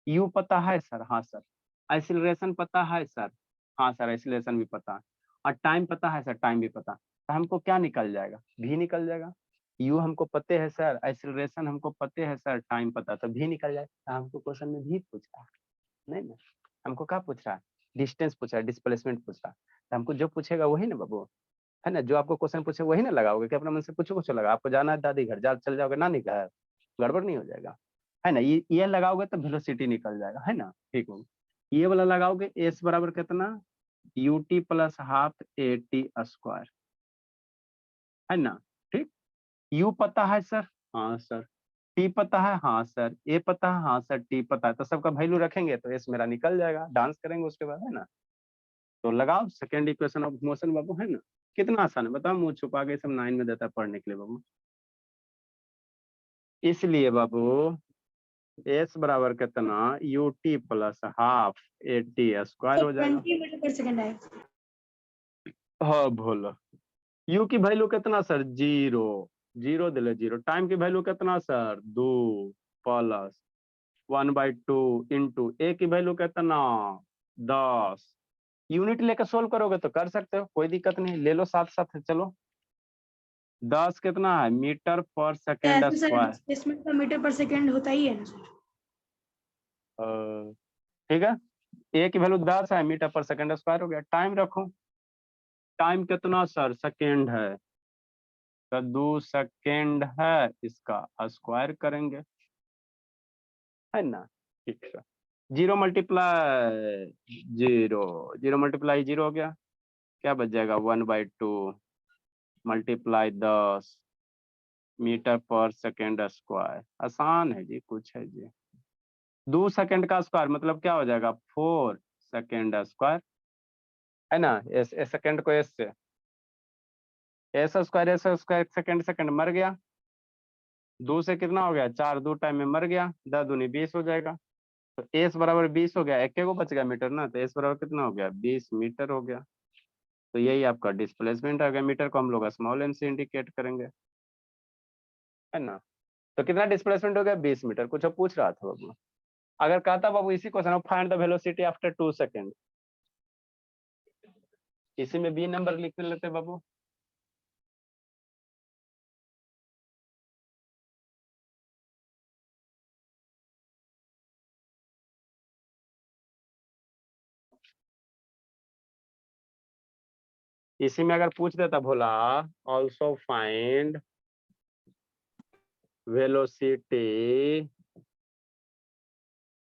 u पता है सर, हाँ सर, एक्सीलरेशन पता है सर, हाँ सर, एक्सीलरेशन भी पता है, और टाइम पता है सर, टाइम भी पता। तो हमको क्या निकल जाएगा, v निकल जाएगा। u हमको पते है सर, एक्सीलरेशन हमको पते है सर, टाइम पता, तो v निकल जाएगा। हमको क्वेश्चन में v पूछ रहा है, नहीं ना, हमको क्या पूछ रहा है, डिस्टेंस पूछ रहा है, डिस्प्लेसमेंट पूछ रहा है। तो हमको जो पूछेगा वही ना बाबू, है ना, जो आपको क्वेश्चन पूछे वही ना लगाओगे, कि अपना मन से कुछ लगा। आपको जाना है दादी घर, चल जाओगे नानी घर, गड़बड़ नहीं हो जाएगा, है ना। ये लगाओगे तो वेलोसिटी निकल जाएगा, है ना। ठीक हो, ये वाला लगाओगे, एस बराबर कितना, ut plus half at square, है ना। ठीक, u पता है सर, हाँ सर, t पता है, हाँ सर, a पता है, हाँ सर, t पता है, तो सबका वैल्यू रखेंगे तो s मेरा निकल जाएगा, डांस करेंगे उसके बाद, है ना। तो लगाओ सेकेंड इक्वेशन ऑफ मोशन बाबू, है ना। कितना आसान है बताओ, मुंह छुपा के सब 9 में देता है पढ़ने के लिए बाबू। इसलिए बाबू एस बराबर कितना, ut plus half at square हो जाएगा। 20 मीटर पर सेकंड है। हाँ बोलो, u की वैल्यू कितना सर, 0, 0 दिले 0। टाइम की वैल्यू कितना सर, 2 प्लस 1/2 इंटू a की वैल्यू कितना, 10। यूनिट लेकर सोल्व करोगे तो कर सकते हो, कोई दिक्कत नहीं, ले लो साथ साथ, चलो। 10 कितना है, मीटर पर सेकेंड ऐसे सर स्क्वायर, डिस्प्लेसमेंट का मीटर पर सेकंड होता ही है ना सर। ठीक है, ए की वैल्यू 10 है, मीटर पर सेकेंड स्क्वायर हो गया। टाइम रखो, टाइम कितना सर, सेकेंड है, तो 2 सेकेंड है, इसका स्क्वायर करेंगे, है ना। ठीक है, 0 मल्टीप्लाई 0, 0 मल्टीप्लाई 0 हो गया, क्या बच जाएगा, 1/2 मल्टीप्लाई 10 मीटर पर सेकेंड स्क्वायर। आसान है जी, कुछ है जी। 2 सेकेंड का स्क्वायर मतलब क्या हो जाएगा, 4 सेकेंड स्क्वायर, है ना। एस सेकेंड को एस से, एस स्क्वायर सेकेंड, सेकेंड मर गया, 2 से कितना हो गया, 4, 2 टाइम में मर गया, 10 दूनी 20 हो जाएगा। तो एस बराबर 20 हो गया, एक को बच गया मीटर ना, तो एस बराबर कितना हो गया, 20 मीटर हो गया। तो यही आपका डिस्प्लेसमेंट आ गया। मीटर को हम लोग स्मॉल एम से इंडिकेट करेंगे, है ना। तो कितना डिस्प्लेसमेंट हो गया, 20 मीटर। कुछ अब पूछ रहा था बाबू, अगर कहता बाबू इसी क्वेश्चन में find the velocity after 2 second, इसी में बी नंबर लिख लेते बाबू। इसी में अगर पूछ देता भोला, also find velocity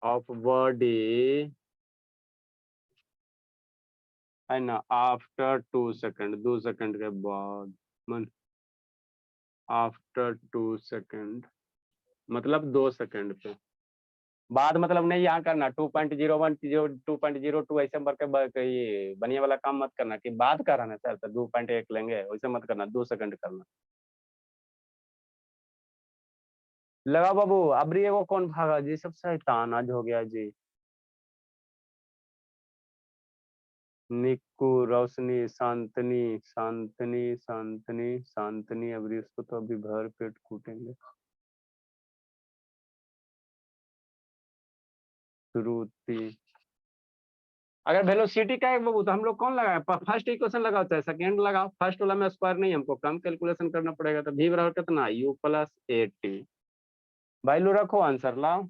of body, है ना, आफ्टर 2 सेकेंड, 2 सेकेंड के बाद, मन आफ्टर 2 सेकेंड मतलब 2 सेकेंड पे बाद, मतलब नहीं यहाँ करना 2.01 2.02 ऐसे करके ये बनिया वाला काम मत करना कि बाद का रहना सर, तो 2.1 लेंगे, वैसे मत करना, 2 सेकेंड करना। लगा बाबू, अबरी वो कौन भागा जी, सब शैतान आज हो गया जी। निक्कू, रोशनी, शांतनी, शांतनी, शांतनी, शांतनी, अबरी उसको तो अभी भर पेट कूटेंगे। श्रुति, अगर वेलोसिटी का है बाबू तो हम लोग कौन लगाए, फर्स्ट इक्वेशन लगाओ चाहे सेकेंड लगाओ, फर्स्ट वाला में स्क्वायर नहीं, हमको कम कैलकुलेशन करना पड़ेगा। तो v बराबर कितना, u प्लस 80, वैल्यू रखो, आंसर लाओ।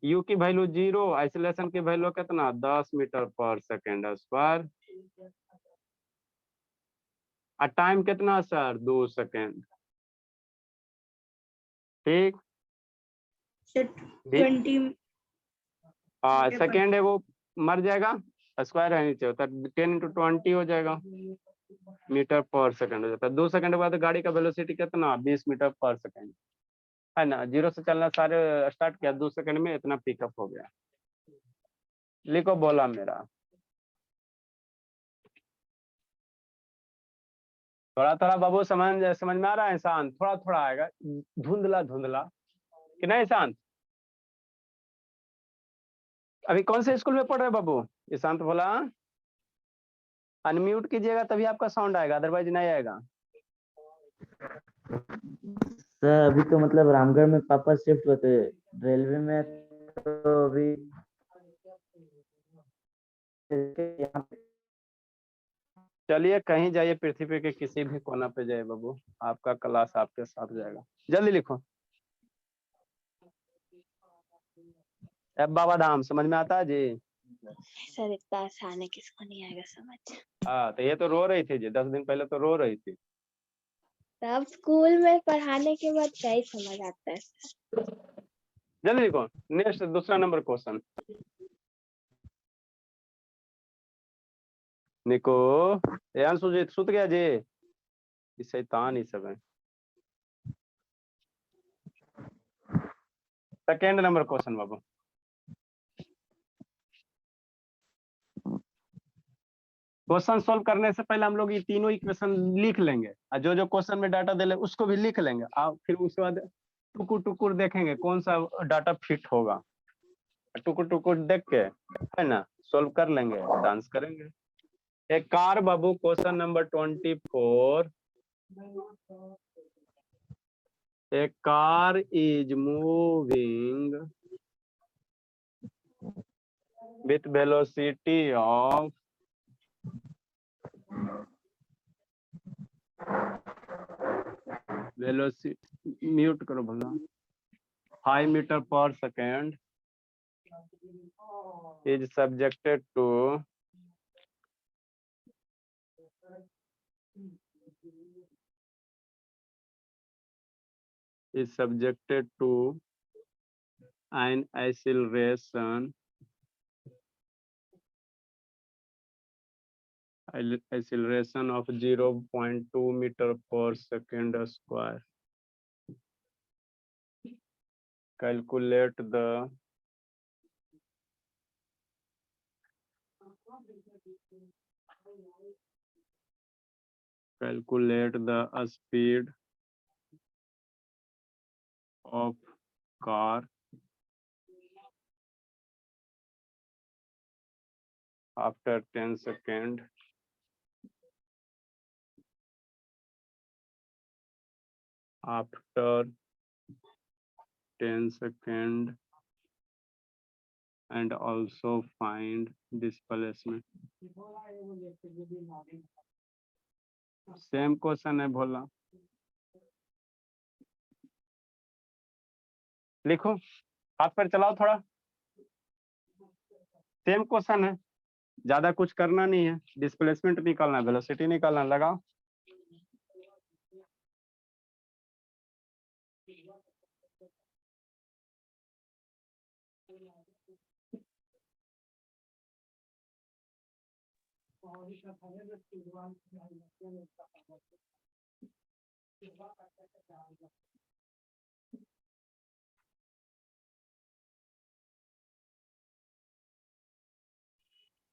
u की वैल्यू 0, आइसोलेशन की वैल्यू कितना, 10 मीटर पर सेकेंड स्क्वायर, और टाइम कितना सर, 2 सेकेंड। ठीक, 20 सेकेंड है वो मर जाएगा, स्क्वायर है नीचे, होता 10 × 20 हो जाएगा, मीटर पर सेकेंड हो जाता है। 2 सेकंड के बाद गाड़ी का वेलोसिटी कितना, 20 मीटर पर सेकेंड, है ना। 0 से चलना सारे स्टार्ट किया, 2 सेकंड में इतना पिकअप हो गया। लिखो बोला मेरा, थोड़ा थोड़ा बाबू समझ समझ में आ रहा है शांत? थोड़ा थोड़ा आएगा, धुंधला धुंधला कि नहीं शांत? अभी कौन से स्कूल में पढ़ रहे हो बाबू? ये शांत बोला। अनम्यूट कीजिएगा तभी आपका साउंड आएगा, अदरवाइज नहीं आएगा। सर अभी तो मतलब रामगढ़ में पापा शिफ्ट होते, रेलवे में तो अभी यहाँ पे चलिए कहीं जाइए, पृथ्वी के किसी भी कोना पे जाइए बाबू, आपका क्लास आपके साथ जाएगा। जल्दी लिखो। अब बाबा धाम समझ में आता है जी? सर इतना आसान है, किसको नहीं आएगा समझ। हाँ तो ये तो रो रही थी जी, 10 दिन पहले तो रो रही थी। तब स्कूल में पढ़ाने के बाद क्या ही समझ आता है। जल्दी लिखो। नेक्स्ट दूसरा नंबर क्वेश्चन। निको यान सुजीत सुत गया जी? ये शैतान ही सब है। सेकेंड नंबर क्वेश्चन बाबू। क्वेश्चन सॉल्व करने से पहले हम लोग ये तीनों इक्वेशन लिख लेंगे, और जो जो क्वेश्चन में डाटा दे उसको भी लिख लेंगे। आप फिर उसके बाद टुकुर टुकुर देखेंगे कौन सा डाटा फिट होगा, टुकुर टुकुर देख के है ना सॉल्व कर लेंगे, डांस करेंगे। एक car Babu, question number 24। A car is moving with velocity of mute करो भला 5 meter per second is subjected to an acceleration of 0.2 meter per second square. Calculate the speed of car after 10 seconds. After 10 seconds, and also find displacement. Same question है भोला, लिखो हाथ पर चलाओ थोड़ा। Same question है, ज्यादा कुछ करना नहीं है, डिस्प्लेसमेंट निकालना, वेलोसिटी निकालना, लगाओ।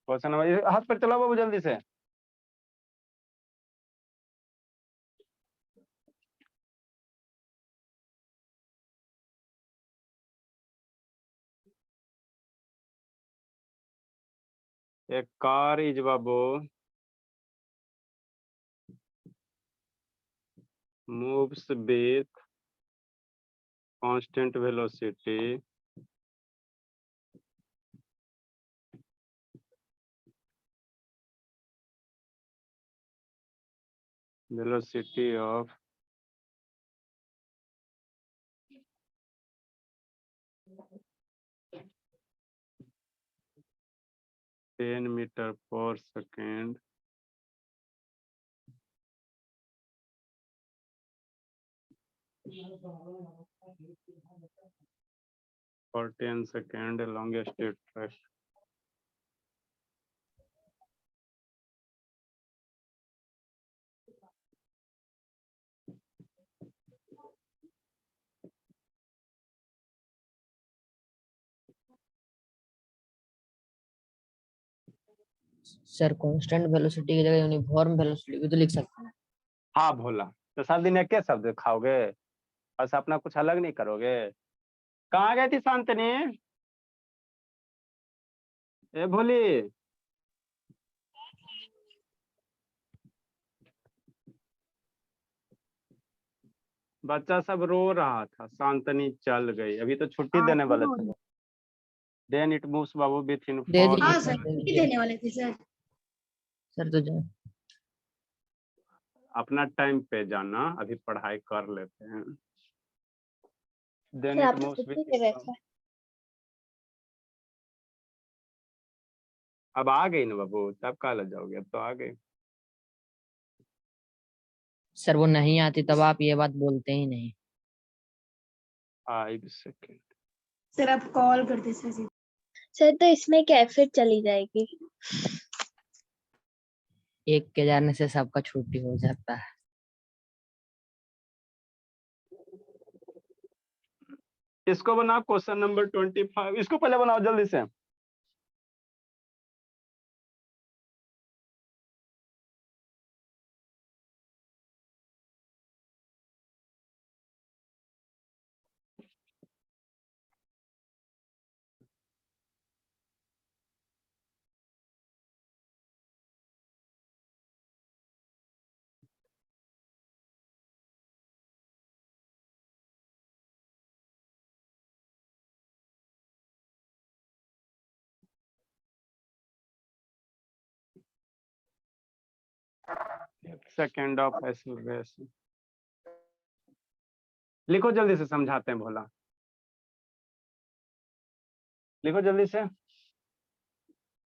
क्वेश्चन नंबर, हाथ पर चलाओ बाबू जल्दी से। A car is babu moves with constant velocity of 10 meter per second for 10 seconds along a straight track. Sir constant velocity की जगह यूनिफॉर्म वेलोसिटी भी तो लिख सकते हैं। हाँ भोला, तो सारा दिन एक शब्द खाओगे, बस अपना कुछ अलग नहीं करोगे। कहाँ गई थी शांतनी? ए भोली, बच्चा सब रो रहा था, शांतनी चल गई, अभी तो छुट्टी देने वाले थे। देन इट मूव्स बाबू विथ इन दे दिए हाँ सर, सर, दे छुट्टी दिए। देने वाले थे सर। सर तो जाओ। अपना टाइम पे जाना, अभी पढ़ाई कर लेते हैं। देन सर इट आप तो मूव्स छुट्टी विथ दे रहे थे। अब आ गई ना बाबू, तब कहाँ लग जाओगे, अब तो आ गई। सर वो नहीं आती तब आप ये बात बोलते ही नहीं। 5 सेकेंड। सर आप कॉल करते सर जी। सर तो इसमें क्या है, फिर चली जाएगी। एक के जाने से सबका छुट्टी हो जाता है। इसको बनाओ क्वेश्चन नंबर 25, इसको पहले बनाओ जल्दी से। सेकेंड ऑफ ऐसे लिखो, जल्दी से समझाते हैं भोला, लिखो जल्दी से।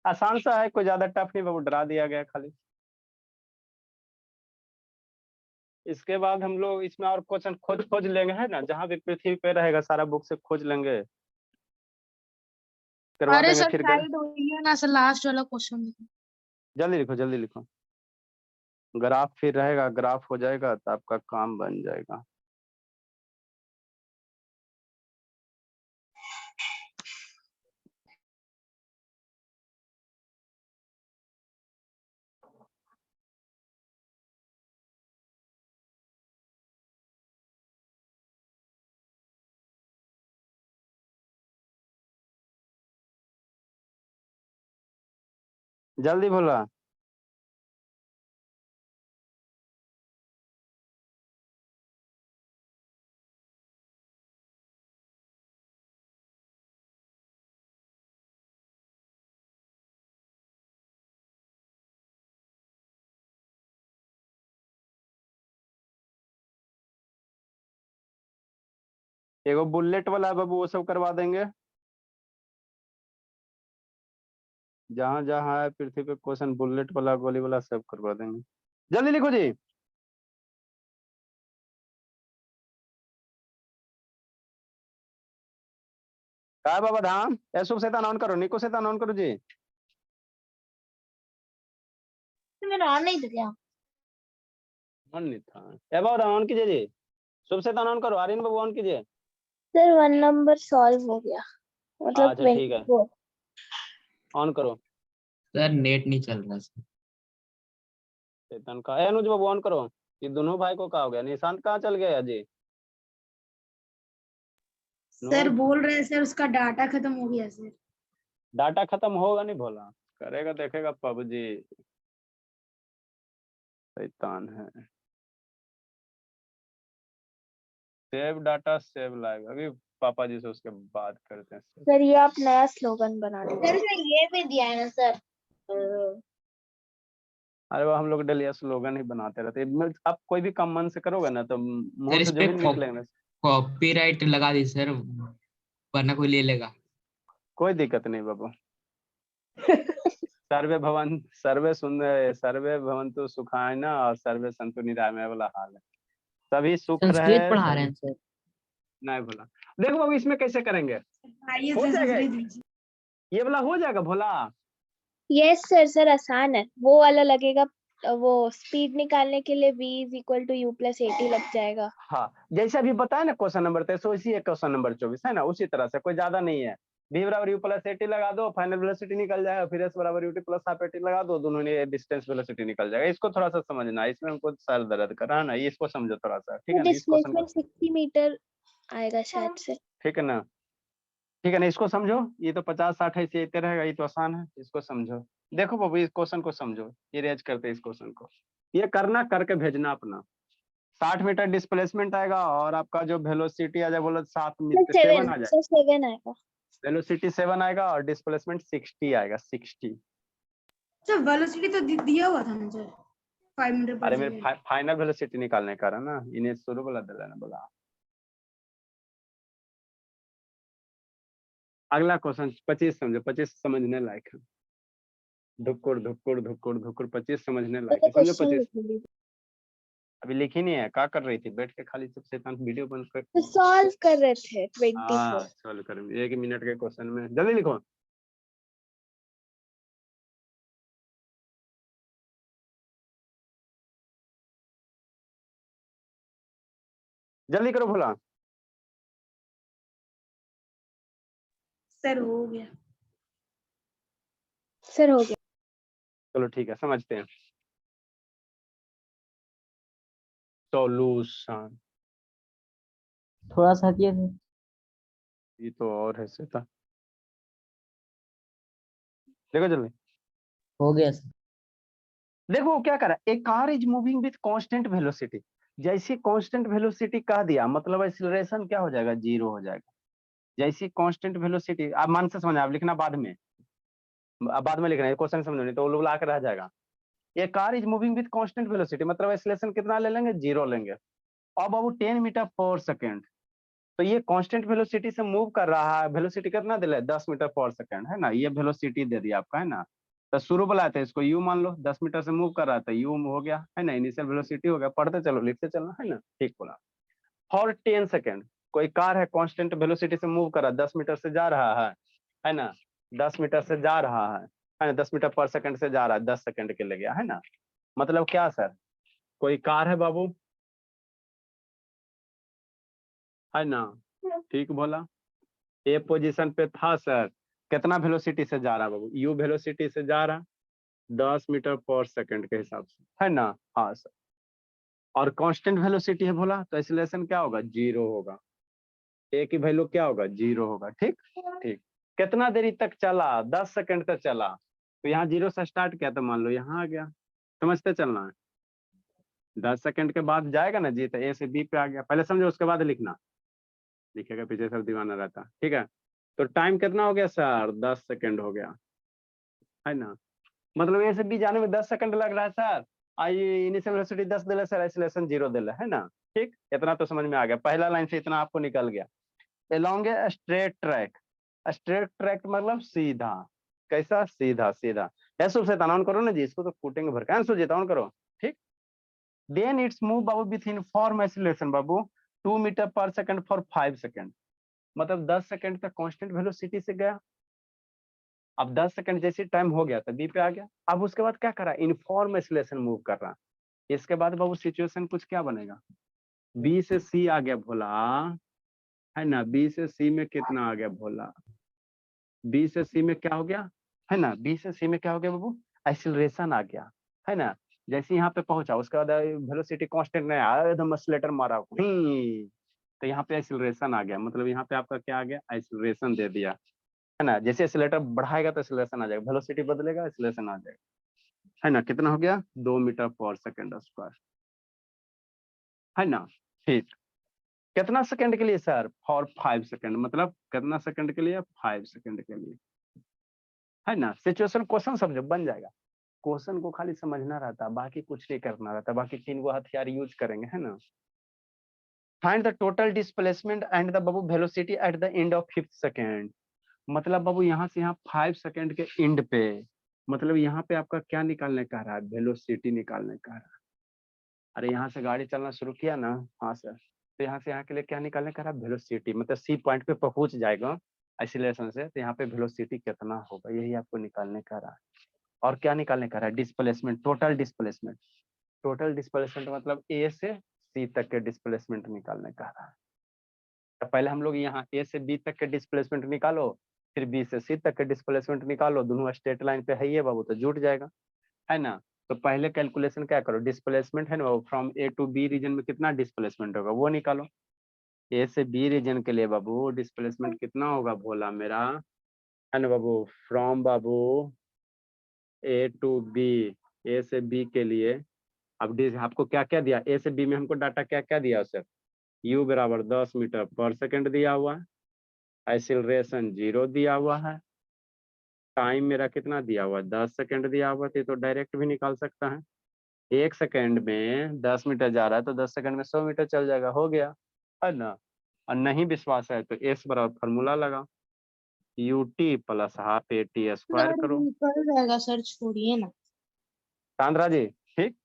आसान सा है, कोई ज्यादा टफ नहीं बाबू, डरा दिया गया खाली। इसके बाद हम लोग इसमें और क्वेश्चन खोज खोज लेंगे, है ना, जहां भी पृथ्वी पे रहेगा सारा बुक से खोज लेंगे, करवा अरे देंगे सर फिर साइड हुई है ना सर, लास्ट वाला क्वेश्चन। जल्दी लिखो, जल्दी लिखो। ग्राफ फिर रहेगा, ग्राफ हो जाएगा तो आपका काम बन जाएगा। जल्दी भोला। एगो बुलेट वाला है बाबू, वो सब करवा देंगे, जहां जहां है पृथ्वी पे क्वेश्चन बुलेट वाला गोली वाला सब करवा देंगे। जल्दी लिखो जी। काय बाबा धाम, ऐसुब शैतान ऑन करो, निको शैतान ऑन करो जी। मेरा ऑन नहीं था क्या? ऑन नहीं था, ए बाबा ऑन कीजिए जी। शुभ शैतान ऑन करो, आर्यन बाबू ऑन कीजिए। सर 1 नंबर सॉल्व हो गया, मतलब अच्छा ठीक है, 24। ऑन करो। सर नेट नहीं चल रहा सर। शैतान का, ए अनुज बाबू ऑन करो। ये दोनों भाई को कहा हो गया, निशांत कहाँ चल गया जी? सर बोल रहे हैं सर उसका डाटा खत्म हो गया सर। डाटा खत्म होगा नहीं भोला, करेगा देखेगा पबजी, शैतान है। सेव डाटा सेव लाएगा, अभी पापा जी से उसके बात करते हैं। सर ये आप नया स्लोगन बना लीजिए। सर ये भी दिया है ना सर। अरे वो हम लोग डेली स्लोगन ही बनाते रहते हैं, आप कोई भी काम मन से करोगे ना तो मुंह सर से इस जो पे भी निकलेगा ना, कॉपीराइट लगा दी सर, वरना कोई ले लेगा। कोई दिक्कत नहीं बाबू। सर्वे सर्वे भवन्तु सुखायना और सर्वे संतु निरामय वाला हाल है, सभी सुख संस्कृत रहे पढ़ा रहे सभी। हैं सर। नहीं भोला, देखो बाबू इसमें कैसे करेंगे, आइए हो सर जाएगा, संस्कृत लीजिए। ये वाला हो जाएगा भोला। यस सर, सर आसान है, वो वाला लगेगा। वो स्पीड निकालने के लिए v is equal to u plus 80 लग जाएगा। हाँ जैसे अभी बताया ना क्वेश्चन नंबर 23, वैसी है क्वेश्चन नंबर 24, है ना, उसी तरह से, कोई ज्यादा नहीं है। v बराबर u प्लस at लगा दो, फाइनल वेलोसिटी निकल जाएगा, फिर s बराबर ut प्लस हाफ at लगा दो, दोनों ने डिस्टेंस वेलोसिटी निकल जाएगा। इसको थोड़ा सा समझना है, इसमें हमको सर दर्द कर रहा है ना, इसको समझो थोड़ा सा, ठीक है ना, इस क्वेश्चन को, डिस्प्लेसमेंट 60 मीटर आएगा शायद से। ठीक है ना, ठीक है ना, इसको समझो, ये तो 50-60 ऐसे इतने रहेगा, ये तो आसान है, इसको समझो। देखो बाबू इस क्वेश्चन को समझो, ये रेज करते हैं इस क्वेश्चन को, ये करना करके भेजना अपना। 60 मीटर डिस्प्लेसमेंट आएगा और आपका जो वेलोसिटी आ जाए बोलो 7 मीटर 7 आ जाए, सर 7 आएगा। वेलोसिटी 7 आएगा और डिस्प्लेसमेंट 60 आएगा, 60। सर वेलोसिटी तो दिया हुआ था मुझे 5 मीटर पर अरे मेरे सेकंड। फाइनल वेलोसिटी निकालने का रहा ना, इन्हें शुरू बोला दिला ना बोला। अगला क्वेश्चन 25 समझो, 25 समझने लायक है, धुक्कुर धुक्कुर धुक्कुर धुक्कुर 25 समझने लायक है, समझो क्वेश्चन 25। लिख लीजिए। अभी लिखी नहीं है, क्या कर रही थी बैठ के खाली, सब शैतान वीडियो बंद कर। तो सॉल्व कर रहे थे 24। हाँ सॉल्व करेंगे 1 मिनट के क्वेश्चन में, जल्दी लिखो। जल्दी करो भोला। सर हो गया। सर हो गया। चलो ठीक है, समझते हैं। सॉल्यूशन, थोड़ा सा किए थे। ये तो और है शैतान, देखो जल्दी। हो गया सर। देखो वो क्या करा, a car is moving with constant velocity, जैसे कांस्टेंट वेलोसिटी कह दिया मतलब एक्सीलरेशन क्या हो जाएगा, 0 हो जाएगा। जैसी कांस्टेंट वेलोसिटी, आप मन से समझना, आप लिखना बाद में, अब बाद में लिखना है, क्वेश्चन समझो नहीं तो वो लोग आकर रह जाएगा। A car is moving with constant velocity मतलब एक्सीलरेशन कितना ले लेंगे, 0 लेंगे। अब बाबू 10 मीटर पर सेकंड, तो ये कांस्टेंट वेलोसिटी से मूव कर रहा है, वेलोसिटी कितना दे रहा है, 10 मीटर पर सेकंड है ना, ये वेलोसिटी दे दिया आपका है ना। तो शुरू बोला था इसको u मान लो, 10 मीटर से मूव कर रहा था, u हो गया है ना, इनिशियल वेलोसिटी हो गया, पढ़ते चलो लिखते चलना है ना, ठीक बोला। फॉर 10 सेकंड, कोई कार है कांस्टेंट वेलोसिटी से मूव कर रहा है, 10 मीटर से जा रहा है ना, 10 मीटर से जा रहा है ना, 10 मीटर पर सेकंड से जा रहा है, 10 सेकंड के लिए गया है ना। मतलब क्या सर, कोई कार है बाबू, है ना, ठीक बोला, ए पोजीशन पे था सर, कितना वेलोसिटी से जा रहा बाबू, यू वेलोसिटी से जा रहा 10 मीटर पर सेकंड के हिसाब से है ना, हाँ सर। और कांस्टेंट वेलोसिटी है बोला तो एक्सीलरेशन क्या होगा, 0 होगा, ए की वैल्यू क्या होगा, 0 होगा, ठीक ठीक। कितना देरी तक चला, 10 सेकंड तक चला, तो यहाँ 0 से स्टार्ट किया तो मान लो यहाँ आ गया, समझते चलना है। 10 सेकंड के बाद जाएगा ना जी, तो ए से बी पे आ गया, पहले समझो उसके बाद लिखना, लिखेगा पीछे सब दीवाना रहता, ठीक है। तो टाइम कितना हो गया सर, 10 सेकंड हो गया है ना, मतलब ए से बी जाने में 10 सेकंड लग रहा है सर, आई इनिशियल वेलोसिटी 10 दिले सर, एक्सीलरेशन 0 दिले है ना, ठीक, इतना तो समझ में आ गया, पहला लाइन से इतना आपको निकल गया। Along a straight track, straight track मतलब सीधा, कैसा, सीधा सीधा, ऐसे से ऑन करो ना जी, इसको तो कूटेंगे भर का, जी ऑन करो, ठीक। देन इट्स मूव बाबू विथ यूनिफॉर्म एक्सीलरेशन बाबू 2 metre per second for 5 second, मतलब 10 सेकंड तक कांस्टेंट वेलोसिटी से गया। अब 10 सेकंड जैसे टाइम हो गया तो बी पे आ गया, अब उसके बाद क्या कर रहा है, यूनिफॉर्म एक्सीलरेशन मूव कर रहा है। इसके बाद बाबू सिचुएशन कुछ क्या बनेगा, बी से सी आ गया भोला, है ना, बी से सी में कितना आ गया भोला, बी से सी में क्या हो गया है ना, बी से सी में क्या हो गया बाबू, एक्सीलरेशन आ गया है ना। जैसे यहाँ पे पहुंचा उसके बाद वेलोसिटी कांस्टेंट नहीं आया, एकदम एक्सीलरेटर मारा, तो यहाँ पे एक्सीलरेशन आ गया, मतलब यहाँ पे आपका क्या आ गया, एक्सीलरेशन दे दिया है ना। जैसे एक्सीलरेटर बढ़ाएगा तो एक्सीलरेशन आ जाएगा, वेलोसिटी बदलेगा एक्सीलरेशन आ जाएगा है ना। कितना हो गया, 2 मीटर पर सेकंड स्क्वायर है ना, ठीक। कितना सेकंड के लिए सर, फॉर 5 सेकंड, मतलब कितना सेकंड के लिए, 5 सेकंड के लिए है ना। सिचुएशन क्वेश्चन समझो बन जाएगा, क्वेश्चन को खाली समझना रहता, बाकी कुछ नहीं करना रहता, बाकी 3 गो हथियार यूज करेंगे है ना। Find the total displacement and the Babu velocity at the end of 5th second, मतलब बाबू यहाँ से यहाँ 5 सेकंड के एंड पे, मतलब यहाँ पे आपका क्या निकालने का रहा है, वेलोसिटी निकालने का रहा है। अरे यहाँ से गाड़ी चलना शुरू किया ना, हाँ सर, तो यहाँ से यहाँ के लिए क्या निकालने का रहा है, वेलोसिटी, मतलब सी पॉइंट पे पहुंच जाएगा एक्सीलरेशन से, तो यहाँ पे वेलोसिटी कितना होगा, यही आपको निकालने का रहा है। और क्या निकालने का रहा है, displacement, total displacement, total displacement मतलब ए से सी तक के डिस्प्लेसमेंट निकालने का रहा है। तो पहले हम लोग यहाँ ए से बी तक के डिस्प्लेसमेंट निकालो, फिर बी से सी तक के डिस्प्लेसमेंट निकालो, दोनों स्ट्रेट लाइन पे है ये बाबू तो जुट जाएगा, है ना। तो पहले कैलकुलेशन क्या करो, डिस्प्लेसमेंट है ना from A to B region में कितना डिस्प्लेसमेंट होगा वो निकालो। ए से बी रीजन के लिए बाबू डिस्प्लेसमेंट कितना होगा भोला मेरा, है ना बाबू, फ्रॉम बाबू ए टू बी, ए से बी के लिए। अब आपको क्या क्या दिया, ए से बी में हमको डाटा क्या क्या दिया सर, u बराबर 10 मीटर पर सेकंड दिया हुआ है, एक्सीलरेशन 0 दिया हुआ है, टाइम मेरा कितना दिया हुआ है 10 सेकंड दिया हुआ है, तो डायरेक्ट भी निकाल सकता है। 1 सेकंड में 10 मीटर जा रहा है तो 10 सेकंड में 100 मीटर चल जाएगा, हो गया, है ना। और नहीं विश्वास है तो एस बराबर फॉर्मूला लगा, UT plus half a t square करो। निकल जाएगा सर, छोड़िए ना। कांद्रा जी ठीक,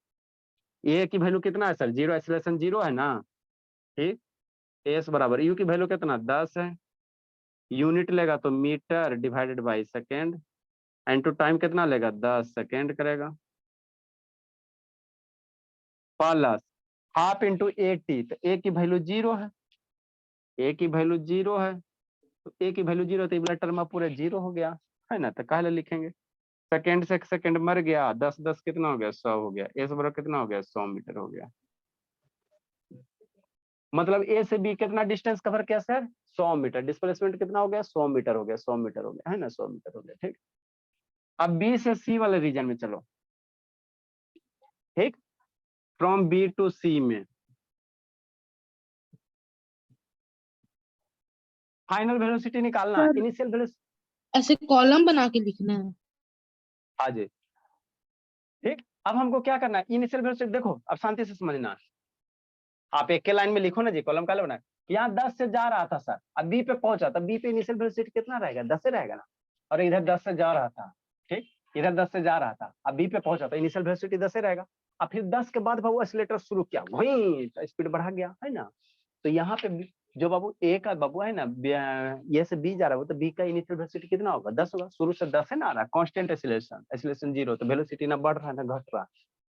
ए की वैल्यू कितना है सर 0, एक्सीलरेशन 0 है ना, ठीक। एस बराबर यू की वैल्यू कितना 10 है, यूनिट लेगा तो metre divided by second, and to time कितना लेगा 10 सेकेंड करेगा, प्लस हाफ इंटू 80, तो ए की वैल्यू 0 है, ए की वैल्यू 0 है, तो ए की वैल्यू 0 तो ये टर्म पूरे 0 हो गया, है ना। तो काहे लिखेंगे, सेकेंड से सेकेंड मर गया, 10 10 कितना हो गया 100 हो गया, एस बराबर कितना हो गया 100 मीटर हो गया। मतलब ए से बी कितना डिस्टेंस कवर किया सर 100 मीटर, डिस्प्लेसमेंट कितना हो गया 100 मीटर हो गया, 100 मीटर हो गया, है ना, 100 मीटर हो गया, ठीक। अब बी से सी वाले रीजन में चलो, ठीक, फ्रॉम बी टू सी में फाइनल वेलोसिटी निकालना, सर, इनिशियल वेलोसिटी। ऐसे कॉलम बना के लिखना है। हाँ जी, ठीक। अब हमको क्या करना है, इनिशियल वेलोसिटी देखो, अब शांति से समझना, आप एक के लाइन में लिखो ना जी, कॉलम का बना, यहाँ 10 से जा रहा था सर, अब बी पे पहुंचा, तब बी पे इनिशियल वेलोसिटी कितना रहेगा 10 से रहेगा ना, और इधर 10 से जा रहा था, ठीक, इधर 10 से जा रहा था, अब बी पे पहुंचा तो इनिशियल वेलोसिटी 10 से रहेगा। अब फिर 10 के बाद बाबू एक्सीलरेटर शुरू किया, वही स्पीड बढ़ा गया, है ना। तो यहाँ पे जो बाबू ए का बाबू है ना, ये से बी जा रहा है, तो बी का इनिशियल वेलोसिटी कितना होगा 10 होगा, शुरू से 10 है ना आ रहा, कांस्टेंट एक्सीलरेशन, एक्सीलरेशन 0, तो वेलोसिटी ना बढ़ रहा है ना घट रहा,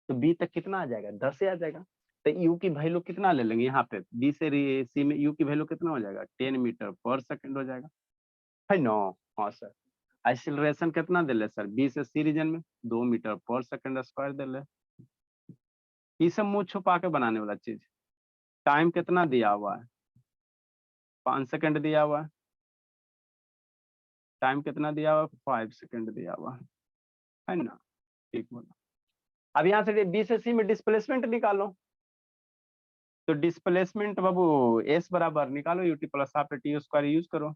तो बी तक कितना आ जाएगा 10 से आ जाएगा। तो यू की वैल्यू कितना ले लेंगे यहाँ पे, बी से सी में यू की वैल्यू कितना हो जाएगा 10 मीटर पर सेकंड हो जाएगा, है ना। हाँ सर, एक्सीलरेशन कितना दे ले सर बी से सी रीजन में 2 मीटर पर सेकंड स्क्वायर दे ले, ये सब मुंह छुपा के बनाने वाला चीज। टाइम कितना दिया हुआ है 5 सेकंड दिया हुआ है, टाइम कितना दिया हुआ है 5 सेकंड दिया हुआ है ना, ठीक बोला। अब यहाँ से बी से सी में डिस्प्लेसमेंट निकालो, तो डिस्प्लेसमेंट बाबू एस बराबर निकालो UT plus half T square use करो,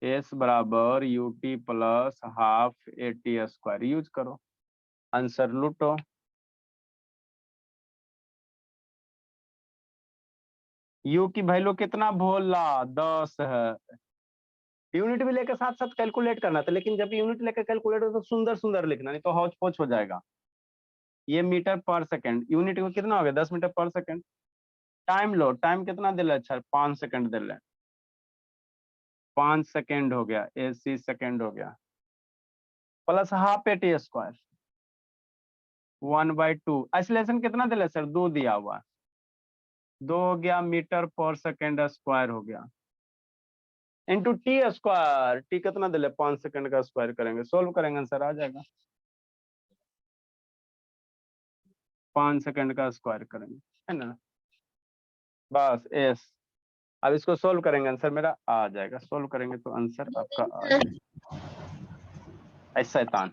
एस बराबर UT plus half a t square use करो, आंसर लूटो। यू की वैल्यू कितना भोला 10 है, यूनिट भी लेकर साथ साथ कैलकुलेट करना था, लेकिन जब यूनिट लेकर कैलकुलेट हो तो सुंदर सुंदर लिखना, नहीं तो हौच पौच हो जाएगा। ये मीटर पर सेकंड, यूनिट को कितना हो गया 10 मीटर पर सेकंड। टाइम लो, टाइम कितना दे रहा है सर 5 सेकंड दे रहा है, 5 सेकंड हो गया, 80 सेकंड हो गया, plus half a t square 1/2, acceleration कितना दे रहा है सर 2 दिया हुआ है, 2 हो गया मीटर पर सेकंड स्क्वायर हो गया, इंटू टी स्क्वायर, टी कितना दे रहा है 5 सेकंड का स्क्वायर करेंगे, सोल्व करेंगे आंसर आ जाएगा, 5 सेकंड का स्क्वायर करेंगे, है ना, बस एस। अब इसको सोल्व करेंगे आंसर मेरा आ जाएगा, सोल्व करेंगे तो आंसर आपका आ जाएगा। ऐसा शैतान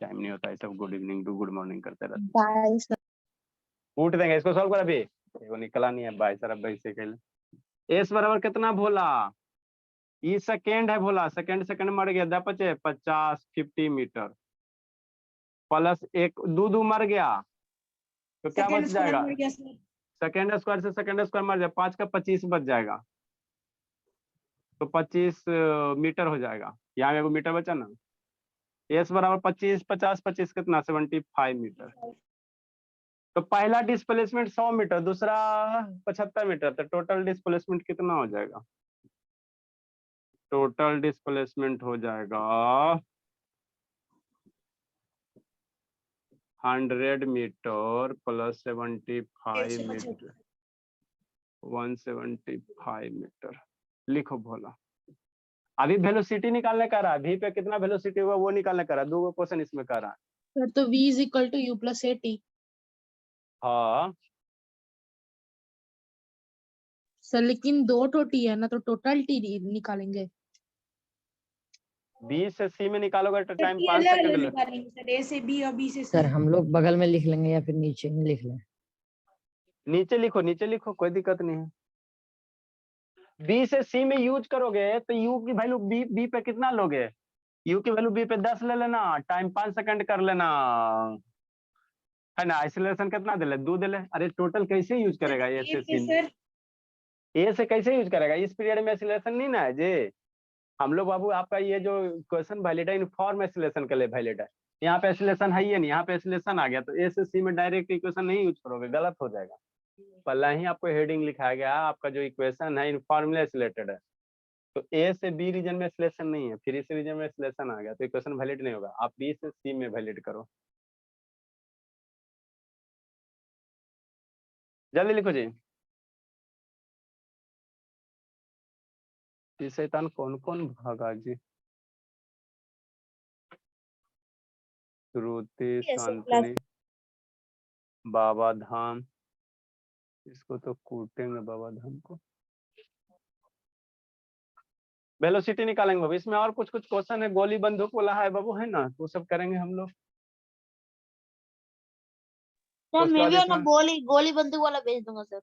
टाइम नहीं होता है सब good evening to good morning करते रहते, बाय सर। उठ देंगे इसको सोल्व कर, अभी वो निकला नहीं है भाई सर, अब से कहले एस बराबर कितना भोला, ये सेकेंड है भोला, सेकेंड सेकेंड मर गया 10 × 50 50 मीटर, प्लस एक 2 2 मर गया, तो क्या सेकंड बच स्क्वायर जाएगा, मर गया सर। सेकेंड स्क्वायर से सेकेंड स्क्वायर मर जाए, 5 का 25 बच जाएगा, तो 25 मीटर हो जाएगा, यहाँ एगो मीटर बचा ना, एस बराबर 25 50 25 कितना 75 मीटर। तो पहला डिस्प्लेसमेंट 100 मीटर, दूसरा 75 मीटर, तो टोटल डिस्प्लेसमेंट कितना हो जाएगा, टोटल डिस्प्लेसमेंट हो जाएगा 100 मीटर प्लस 75 मीटर, 175 मीटर, लिखो भोला। अभी वेलोसिटी निकालने का रहा, v पे कितना वेलोसिटी हुआ वो निकालने का रहा, 2 क्वेश्चन इसमें कर रहा है। सर तो v is equal to u plus a t. हाँ सर लेकिन 2 तो टी है ना, तो टोटल टी निकालेंगे। b से c में निकालोगे तो टाइम ये 5 अलग सेकंड अलग ले। निकालेंगे सर, ए से बी और बी से सर सी। हम लोग बगल में लिख लेंगे या फिर नीचे में लिख लें? नीचे लिखो कोई दिक्कत नहीं है। b से c में यूज करोगे तो u की वैल्यू b पे कितना लोगे, u की वैल्यू b पे 10 ले लेना, टाइम 5 सेकंड कर लेना, है ना। एक्सीलरेशन कितना दे ले, 2 दे ले। अरे टोटल कैसे यूज करेगा a से c, सर a से कैसे यूज करेगा, इस पीरियड में एक्सीलरेशन नहीं ना है जी। हम लोग बाबू आपका ये जो क्वेश्चन वैलिड है यूनिफॉर्म एक्सीलरेशन के लिए वैलिड है, यहाँ पे एक्सीलरेशन है ही नहीं, यहाँ पे एक्सीलरेशन आ गया तो ए से सी में डायरेक्ट इक्वेशन नहीं यूज करोगे, गलत हो जाएगा। पहला ही आपको हेडिंग लिखाया गया, आपका जो इक्वेशन है यूनिफॉर्मली एक्सीलरेटेड है, तो ए से बी रीजन में एक्सीलरेशन नहीं है, फिर इस रीजन में एक्सीलरेशन आ गया तो इक्वेशन वैलिड नहीं होगा, आप बी से सी में वैलिड करो। जल्दी लिखो जी। ये शैतान कौन कौन भागा जी, श्रुति, Yes, sir, शांतिनी, बाबा धाम, इसको तो कूटेंगे बाबा धाम को। वेलोसिटी निकालेंगे बाबू, इसमें और कुछ क्वेश्चन है, गोली बंदूक वाला है बाबू, है ना, वो सब करेंगे हम लोग। सर उसके मैं बाद भी अपना इसमें गोली बंदूक वाला भेज दूंगा सर।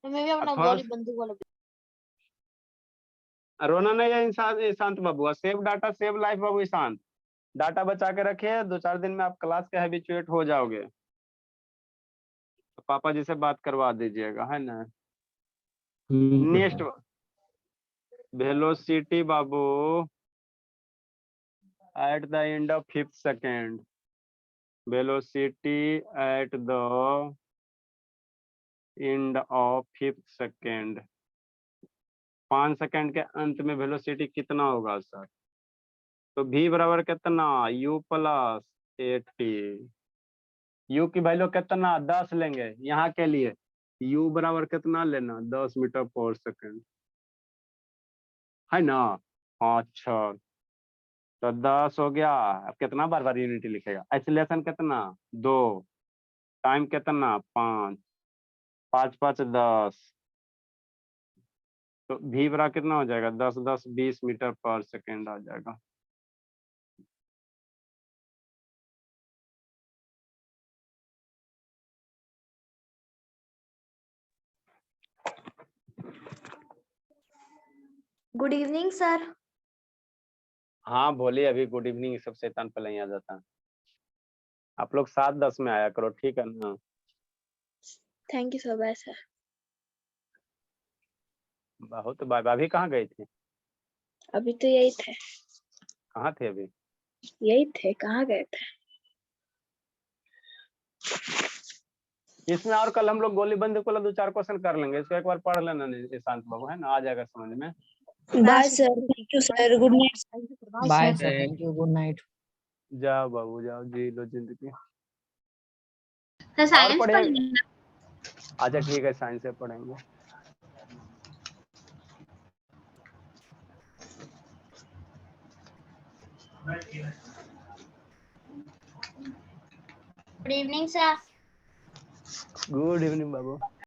तो मैं भी अपना थोड़ा गोली बंदूक वाला रोना नहीं है इंसान, ईशांत बाबू, सेव डाटा सेव लाइफ बाबू, ईशांत डाटा बचा के रखिए, 2-4 दिन में आप क्लास के हैबिचुएट हो जाओगे, तो पापा जी से बात करवा दीजिएगा, है ना। Next velocity Babu at the end of 5th second, velocity at the end of 5th second, 5 second के अंत में वेलोसिटी कितना होगा सर, तो v बराबर कितना, u प्लस 80, u की वैल्यू कितना 10 लेंगे यहाँ के लिए, u बराबर कितना लेना 10 मीटर पर सेकेंड, है ना। अच्छा तो 10 हो गया, अब कितना बार बार यूनिटी लिखेगा, एक्सीलरेशन कितना 2, टाइम कितना 5, 5 5 10, तो v बराबर कितना हो जाएगा 10 10 20 मीटर पर सेकेंड आ जाएगा। Good evening sir. हाँ बोलिए, अभी गुड इवनिंग सब शैतान पहले ही आ जाता है, आप लोग 7-10 में आया करो, ठीक है ना। Thank you so much, sir. बहुत बाय, अभी कहाँ गई थी, अभी तो यही थे, कहाँ थे अभी, कहाँ गए थे। इसमें और कल हम लोग गोली बंदूक वाला 2-4 क्वेश्चन कर लेंगे, इसको एक बार पढ़ लेना निशांत बाबू, है ना, आ जाएगा समझ में। Bye, sir. Thank you, sir. Good night. Bye sir, thank you, good night. जाओ बाबू जाओ, जी लो जिंदगी। सर और साइंस पढ़े, पढ़ेंगे। अच्छा ठीक है, साइंस से पढ़ेंगे। Good evening sir. Good evening बाबू।